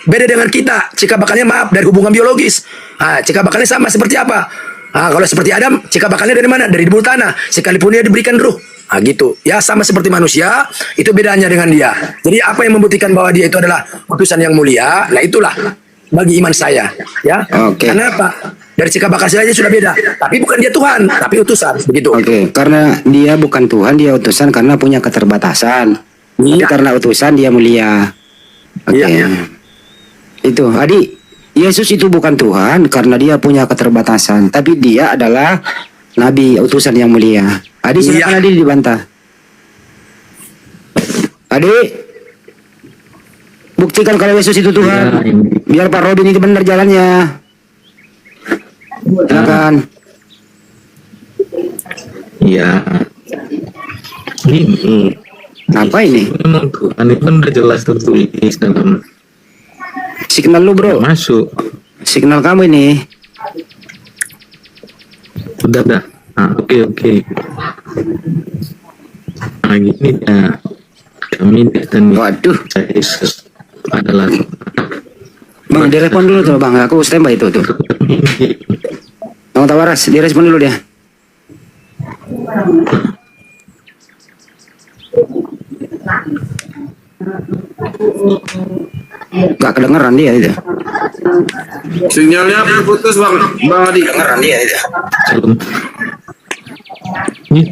Beda dengan kita, cikal bakalnya dari hubungan biologis. Cikal bakalnya sama seperti apa? Kalau seperti Adam, cikal bakalnya dari mana? Dari debu tanah. Sekalipun dia diberikan ruh. Gitu. Ya, sama seperti manusia, itu bedanya dengan dia. Jadi apa yang membuktikan bahwa dia itu adalah utusan yang mulia? Nah, itulah bagi iman saya, ya. Oke. Kenapa? Dari cikal bakal saja sudah beda. Tapi bukan dia Tuhan, tapi utusan, begitu. Oke, karena dia bukan Tuhan, dia utusan karena punya keterbatasan. Tapi Iya. karena utusan dia mulia. Oke. Iya. Itu, Adi, Yesus itu bukan Tuhan karena dia punya keterbatasan, tapi dia adalah nabi utusan yang mulia. Adi, silakan Adi dibantah. Adi, buktikan kalau Yesus itu Tuhan. Biar Pak Robin itu benar jalannya. Silakan. Iya. Ini Apa ini? memang Tuhan itu kan udah jelas tertulis dalam Signal lu, bro. masuk. Signal kamu ini. Udah. Oke. Nah, gini ya. Kami dan Waduh. Yesus adalah Bang, direspon dulu tuh, Bang. Aku standby itu tuh. Bang Tawaras, direspon dulu dia. Gak kedengeran dia itu. Sinyalnya putus Bang Adi. Kedengeran dia itu. Ini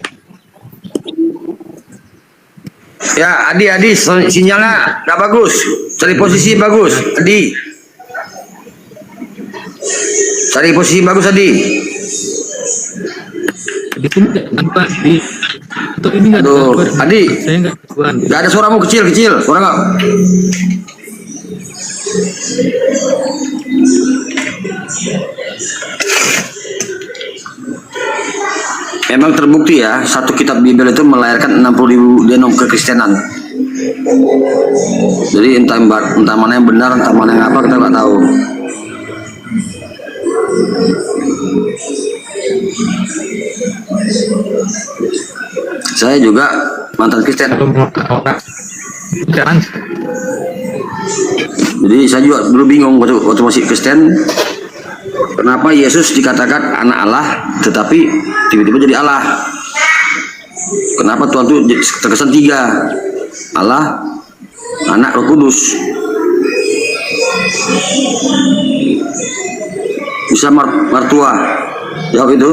Ya, Adi, sinyalnya nggak bagus. Cari posisi bagus, Adi. Cari posisi bagus, Adi. di sini nggak di atau ini nggak Aduh, ada Adi. saya nggak gangguan. Nggak ada suaramu kecil, suara nggak? Memang terbukti ya, satu kitab Bible itu melahirkan 60.000 genom kekristenan. Jadi entah mana yang benar, entah mana yang apa, kita nggak tahu. Saya juga mantan Kristen. Kalau mau orang jangan Jadi saya juga dulu bingung waktu masih Kristen, kenapa Yesus dikatakan anak Allah, tetapi tiba-tiba jadi Allah. Kenapa Tuhan itu terkesan tiga, Allah, Anak, Roh Kudus. Bisa mertua jawab itu.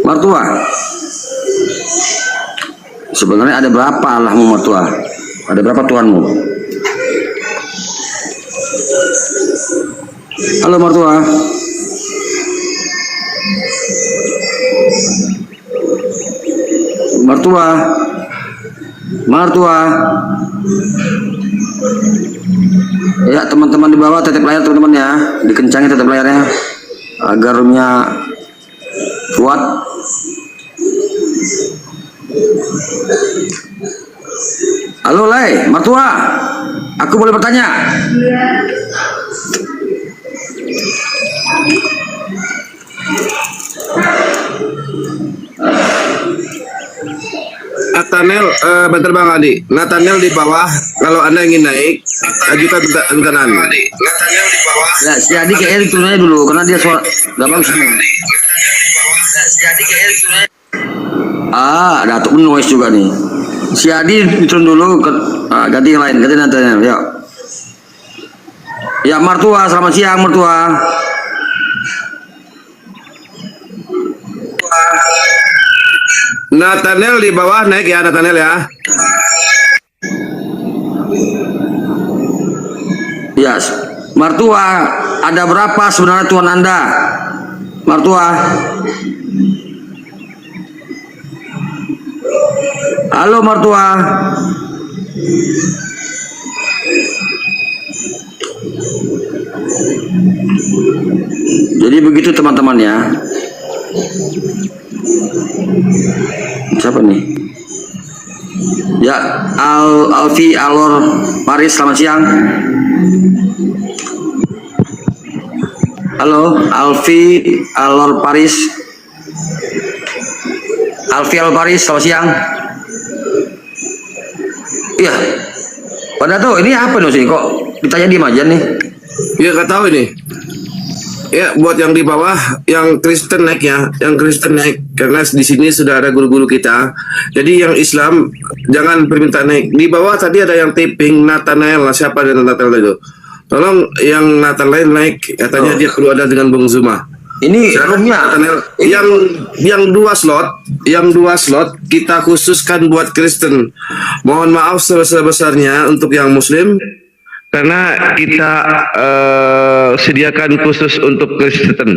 Mertua. Sebenarnya ada berapa Allahmu mertua? Ada berapa Tuhanmu? Halo mertua. Mertua. Ya teman-teman di bawah tetep layar teman-teman ya, dikencangin tetep layarnya agar roomnya kuat. Halo Lai, mertua, aku boleh bertanya? Nathaniel, bentar Bang Adi. Nathaniel di bawah. Kalau Anda ingin naik, ajukan bentaran. Ya, si Adi kayaknya diturunnya dulu karena dia suara nggak bagus. Datuk noise juga nih. Si Adi diturun dulu, ganti yang lain, ganti Nathaniel. Yuk. Ya mertua, selamat siang mertua. Nathaniel di bawah naik ya Nathaniel ya. Ya, mertua, ada berapa sebenarnya Tuhan Anda? Mertua. Halo mertua. Jadi begitu teman-teman ya. Siapa nih? Ya, Alfi Alor Paris, selamat siang. Halo, Alfi Alor Paris. Alfi Alor Paris, selamat siang. Iya. Pada tuh ini apa nih sih? Kok ditanya diem aja nih? Ya nggak tahu ini. Ya buat yang di bawah, yang Kristen naik ya, yang Kristen naik karena di sini sudah ada guru-guru kita. Jadi yang Islam jangan permintaan naik. Di bawah tadi ada yang taping Nathanael, siapa dari Nathanael itu? Tolong yang Nathanael naik, katanya dia perlu ada dengan Bung Zuma. Ini roomnya yang dua slot kita khususkan buat Kristen. Mohon maaf sebesar-besarnya untuk yang Muslim. Karena kita sediakan khusus untuk Kristen.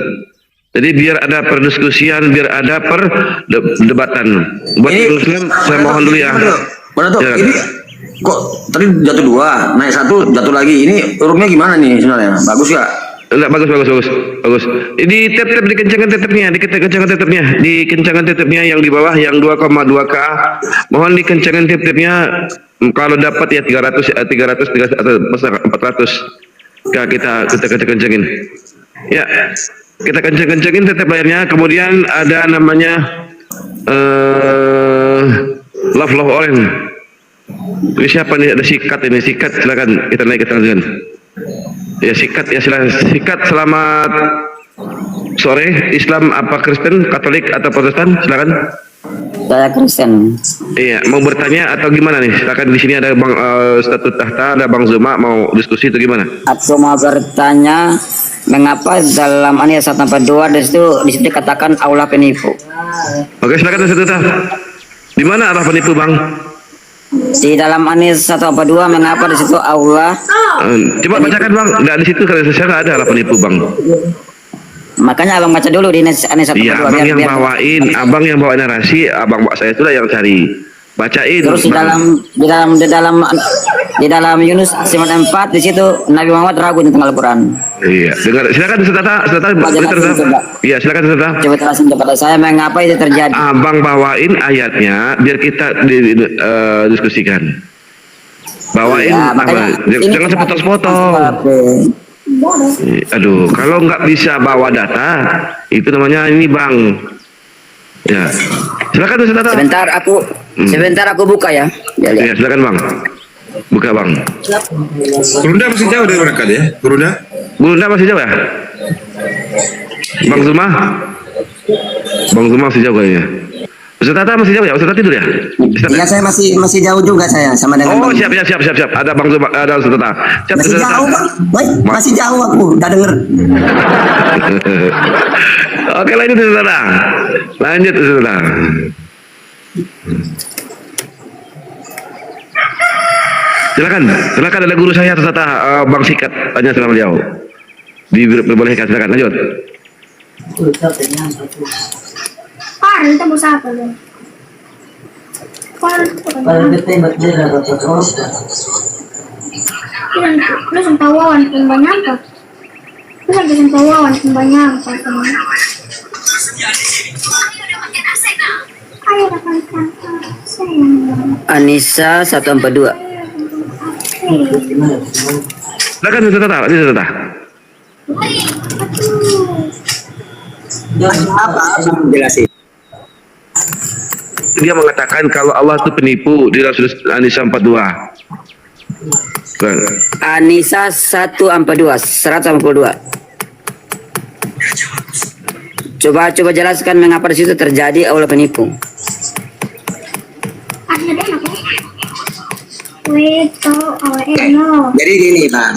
Jadi biar ada perdiskusian, biar ada perdebatan. Buat ini, Muslim, saya mohon dulu ya. Mana tuh? Ya. Ini kok tadi jatuh 2, naik 1, jatuh lagi. Ini roomnya gimana nih sebenarnya? Bagus gak? Enggak, bagus. Ini tap dikencangkan tetepnya yang di bawah yang 2,2K. Mohon dikencangkan tetepnya. Kalau dapat ya 300 atau 400. Kita kencangin. Ya. Kita kencangin tetep layarnya. Kemudian ada namanya Love Orange. Ini siapa nih? Ada sikat, silakan kita naik ke tangan. Ya sikat, selamat sore. Islam apa Kristen, Katolik atau Protestan? Silakan. Saya Kristen. Iya, mau bertanya atau gimana nih? Silakan, di sini ada Bang Statut Tahta, ada Bang Zuma, mau diskusi atau gimana? Aku mau bertanya, mengapa dalam ayat 142 di situ dikatakan Allah penipu? Oke, silakan Statut Tahta. Di mana Allah penipu, Bang? Di dalam ayat 142 mengapa di situ Allah? Coba bacakan, Bang. Enggak di situ, karena saya nggak ada Allah penipu, Bang. Makanya abang baca dulu di ayat 142. Iya, abang yang bawain narasi, abang saya itulah yang cari. Bacain. Terus di dalam Yunus 4 di situ Nabi Muhammad ragu tentang Al-Quran. Iya, dengar. Silakan Tata. Iya, silakan Tata. Coba jelasin kepada saya mengapa itu terjadi. Abang bawain ayatnya biar kita diskusikan. Bawain, ya, jangan sepotong-sepotong. Aduh, kalau nggak bisa bawa data, itu namanya ini Bang. Ya, silakan Tata. Sebentar aku buka ya. Ya, silakan Bang. Buka Bang. Gurunda masih jauh dari mereka ya? Gurunda masih jauh ya? Bang Zuma masih jauh kayaknya. Ustaz Tata masih jauh ya? Ustaz Tata tidur ya? Iya, saya masih jauh juga saya sama dengan Bang. Siap. Ada Bang Zuma, ada Ustaz Tata. Masih jauh Bang. Masih jauh aku, udah denger. Oke, lanjut Ustaz Tata. Silakan ada guru saya Tata, Bang Sikat, tanya sama beliau. Diperbolehkan, silakan lanjut. Kita mau apa dong? Langsung tawawan banyak apa? Langsung tawawan banyak apa? Anissa 142. Silakan Tata. Apa jelasin? Dia mengatakan kalau Allah itu penipu di dalam An-Nisa 42. Anissa 142. Coba jelaskan mengapa di situ terjadi Allah penipu. Jadi gini Pak.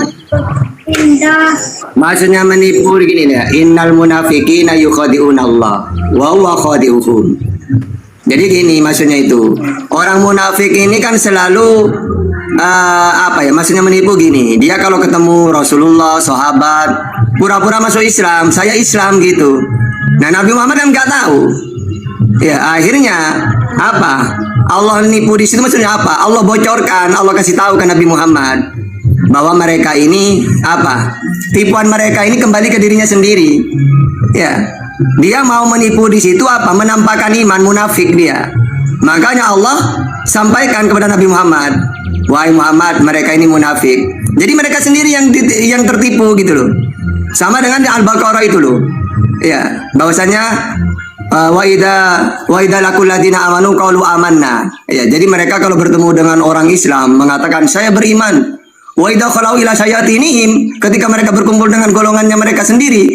Maksudnya menipu gini ya. Innal munafiqina yukhadi'una Allah wa huwa khadi'uhum. Jadi gini maksudnya itu. Orang munafik ini kan selalu maksudnya menipu gini. Dia kalau ketemu Rasulullah, sahabat, pura-pura masuk Islam, saya Islam gitu. Nah, Nabi Muhammad kan nggak tahu. Ya, akhirnya apa? Allah nipu di situ maksudnya apa? Allah bocorkan, Allah kasih tahu ke Nabi Muhammad. bahwa mereka ini apa? Tipuan mereka ini kembali ke dirinya sendiri. Ya, dia mau menipu di situ apa? Menampakkan iman, munafik dia. Makanya Allah sampaikan kepada Nabi Muhammad, wahai Muhammad, mereka ini munafik. Jadi mereka sendiri yang tertipu gitu loh. Sama dengan di Al-Baqarah itu loh. Ya, bahwasanya wa idza laqul ladina amanu qalu amanna. Ya, jadi mereka kalau bertemu dengan orang Islam mengatakan saya beriman. Wa idza khalau ila syayatinihim, ketika mereka berkumpul dengan golongannya mereka sendiri,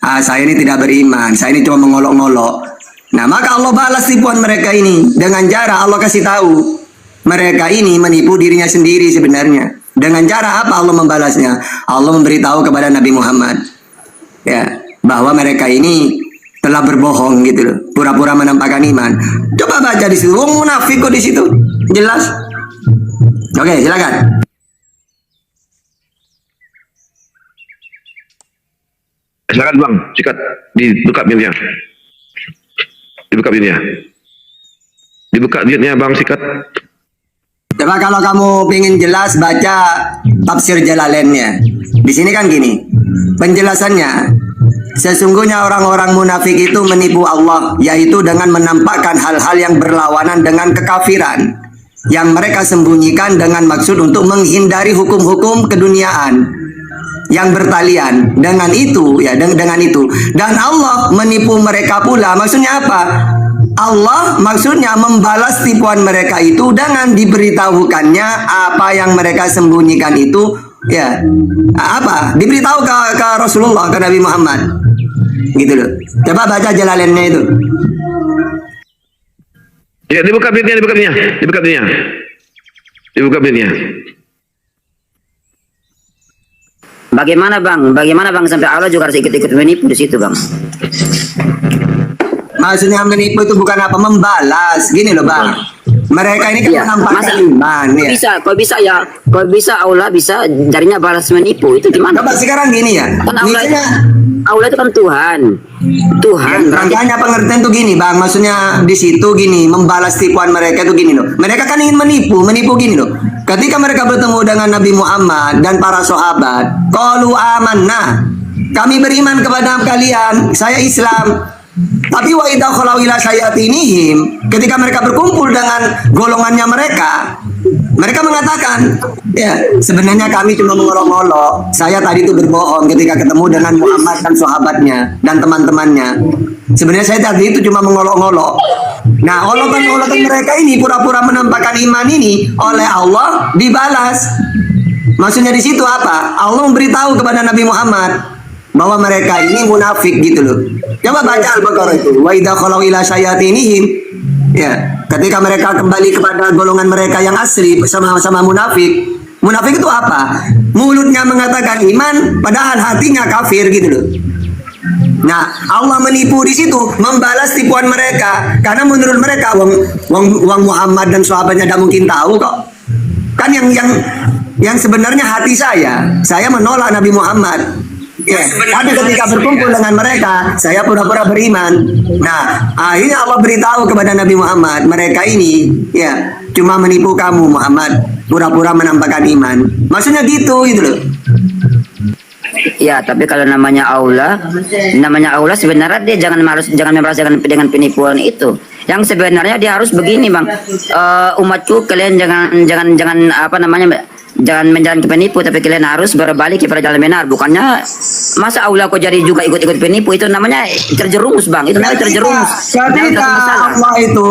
saya ini tidak beriman, saya ini cuma mengolok-ngolok. Nah, maka Allah balas tipuan mereka ini dengan cara Allah kasih tahu mereka ini menipu dirinya sendiri sebenarnya. Dengan cara apa Allah membalasnya? Allah memberitahu kepada Nabi Muhammad, ya, bahwa mereka ini telah berbohong gitu loh, pura-pura menampakkan iman. Coba baca di situ, wong munafik kok di situ, jelas. Oke, silakan. Silakan Bang, sikat dibuka mute-nya. Dibuka mute-nya. Dibuka mute-nya Bang, sikat. Coba kalau kamu ingin jelas baca tafsir Jalalainnya. Di sini kan gini, penjelasannya. Sesungguhnya orang-orang munafik itu menipu Allah, yaitu dengan menampakkan hal-hal yang berlawanan dengan kekafiran yang mereka sembunyikan dengan maksud untuk menghindari hukum-hukum keduniaan yang bertalian. Dengan itu ya, dengan itu, dan Allah menipu mereka pula. Maksudnya apa? Allah maksudnya membalas tipuan mereka itu dengan diberitahukannya apa yang mereka sembunyikan itu, ya, apa diberitahu ke Rasulullah, ke Nabi Muhammad gitu loh. Coba baca Jalalainnya itu. Ya, dibuka mute-nya, dibuka mute-nya. Dibuka mute-nya. Dibuka mute-nya. Bagaimana bang sampai Allah juga harus ikut-ikut menipu di situ bang? Maksudnya menipu itu bukan apa, membalas. Gini loh bang, mereka ini kan menampakkan iman ya. Kok bisa Allah bisa jarinya balas menipu, itu gimana? Coba sekarang gini ya, kan Allah itu kan Tuhan. Makanya pengertian tuh gini bang, maksudnya di situ gini, membalas tipuan mereka itu gini loh. Mereka kan ingin menipu gini loh. Ketika mereka bertemu dengan Nabi Muhammad dan para sahabat, qalu amanna, kami beriman kepada kalian, saya Islam. Tapi wa idza khalau ila syayatinihim, ketika mereka berkumpul dengan golongannya mereka mengatakan, ya, sebenarnya kami cuma mengolok-olok. Saya tadi itu berbohong ketika ketemu dengan Muhammad dan sahabatnya dan teman-temannya. Sebenarnya saya tadi itu cuma mengolok-olok. Nah, olokan-olokan mereka ini, pura-pura menampakkan iman ini, oleh Allah dibalas. Maksudnya di situ apa? Allah memberitahu kepada Nabi Muhammad bahwa mereka ini munafik gitu loh. Coba baca Al-Baqarah itu. Wa idza khalau ila syayatinihim, ya, ketika mereka kembali kepada golongan mereka yang asli sama-sama munafik. Munafik itu apa? Mulutnya mengatakan iman padahal hatinya kafir gitu loh. Nah, Allah menipu di situ, membalas tipuan mereka karena menurut mereka wong Muhammad dan sahabatnya tidak mungkin tahu kok. Kan yang sebenarnya hati saya menolak Nabi Muhammad. Ya, tapi ketika berkumpul dengan mereka, saya pura-pura beriman. Nah, akhirnya Allah beritahu kepada Nabi Muhammad, mereka ini, ya, cuma menipu kamu Muhammad, pura-pura menampakkan iman. Maksudnya gitu loh. Ya, tapi kalau namanya Allah sebenarnya dia jangan membalas dengan penipuan itu. Yang sebenarnya dia harus begini bang, umatku kalian jangan apa namanya, jangan menjalankan penipu, tapi kalian harus berbalik kepada jalan benar. Bukannya masa Allah kok jadi juga ikut-ikut penipu, itu namanya terjerumus bang, itu namanya terjerumus. Ketika Allah itu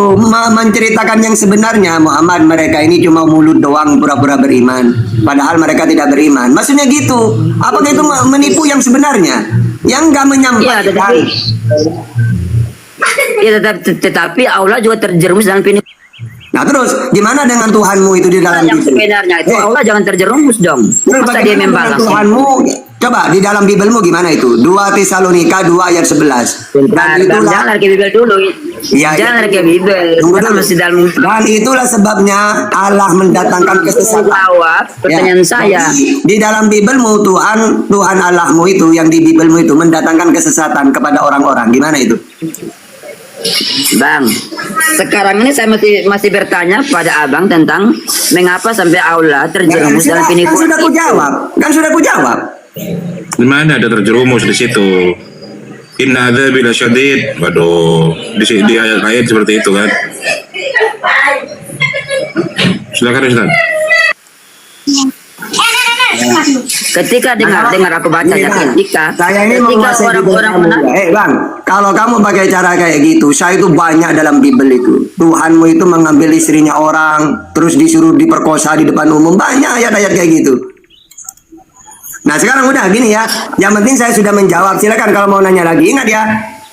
menceritakan yang sebenarnya, Muhammad, mereka ini cuma mulut doang pura-pura beriman, padahal mereka tidak beriman. Maksudnya gitu. Apakah itu menipu yang sebenarnya? Yang enggak menyampaikan. Ya, tetapi Allah juga terjerumus dalam penipu. Nah terus gimana dengan Tuhanmu itu di dalam yang sebenarnya itu Allah jangan terjerumus dong. Masa dia membalas Tuhanmu? Coba di dalam Bibelmu gimana itu? 2 Tesalonika 2 ayat 11. Dan itulah, jangan ke Bibel dulu. Ya, jangan ke Bibel. Masih dalam. Dan itulah sebabnya Allah mendatangkan kesesatan. Pertanyaan saya. Di dalam Bibelmu Tuhan Allahmu itu yang di Bibelmu itu mendatangkan kesesatan kepada orang-orang. Gimana itu? Bang, sekarang ini saya masih bertanya pada abang tentang mengapa sampai Allah terjerumus dalam Kan penipuan. sudah ku jawab. Kan sudah ku jawab. Di mana ada terjerumus di situ? Inna adzabi lasyadid. Waduh, di ayat-ayat seperti itu kan. Silakan Ustaz. Ketika dengar aku baca Ini, ayat Bang, ketika saya ini menguasai orang-orang Bible kamu. Bang, kalau kamu pakai cara kayak gitu, saya itu banyak dalam Bible itu. Tuhanmu itu mengambil istrinya orang, terus disuruh diperkosa di depan umum, banyak ayat-ayat kayak gitu. Nah sekarang udah gini ya, yang penting saya sudah menjawab. Silakan kalau mau nanya lagi, ingat ya,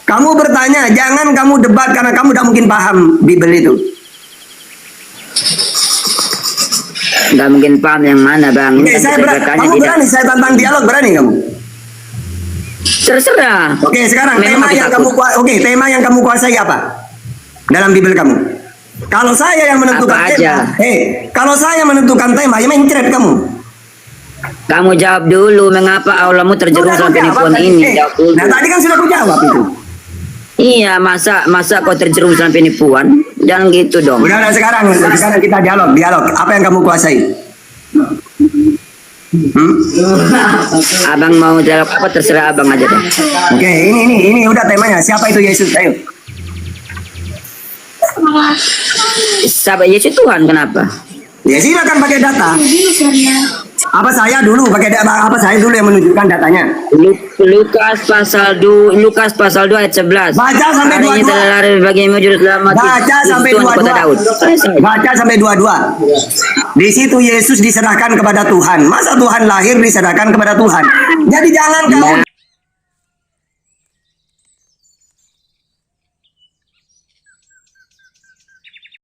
kamu bertanya, jangan kamu debat karena kamu tidak mungkin paham Bible itu. nggak mungkin paham yang mana bang. Ini Oke, kan saya kita berani, bertanya kamu tidak. berani, saya tantang dialog, berani kamu? Terserah. Oke, sekarang Memang tema aku yang takut. tema yang kamu kuasai apa? Dalam Bible kamu. Kalau saya yang menentukan Apa tema, aja? kalau saya menentukan tema, ya mencret kamu. Kamu jawab dulu mengapa Allahmu terjerumus Sudah dalam aku jawab penipuan tadi. ini. Jawab dulu. Nah tadi kan sudah aku jawab itu. Iya, masa kau terjerumus dalam penipuan? Jangan gitu dong. Udah sekarang kita dialog. Apa yang kamu kuasai? Abang mau jawab apa terserah abang aja deh. Oke, ini udah temanya. Siapa itu Yesus? Ayo. Sahabat Yesus Tuhan kenapa? Ya silakan pakai data. Apa saya dulu yang menunjukkan datanya? Lukas pasal 2 ayat 11. Baca sampai 22. Telah lari bagimu juru selamat. Baca sampai Tuhan kota Daud. 22. Baca sampai 22. Di situ Yesus diserahkan kepada Tuhan. Masa Tuhan lahir diserahkan kepada Tuhan? Jadi jangan kamu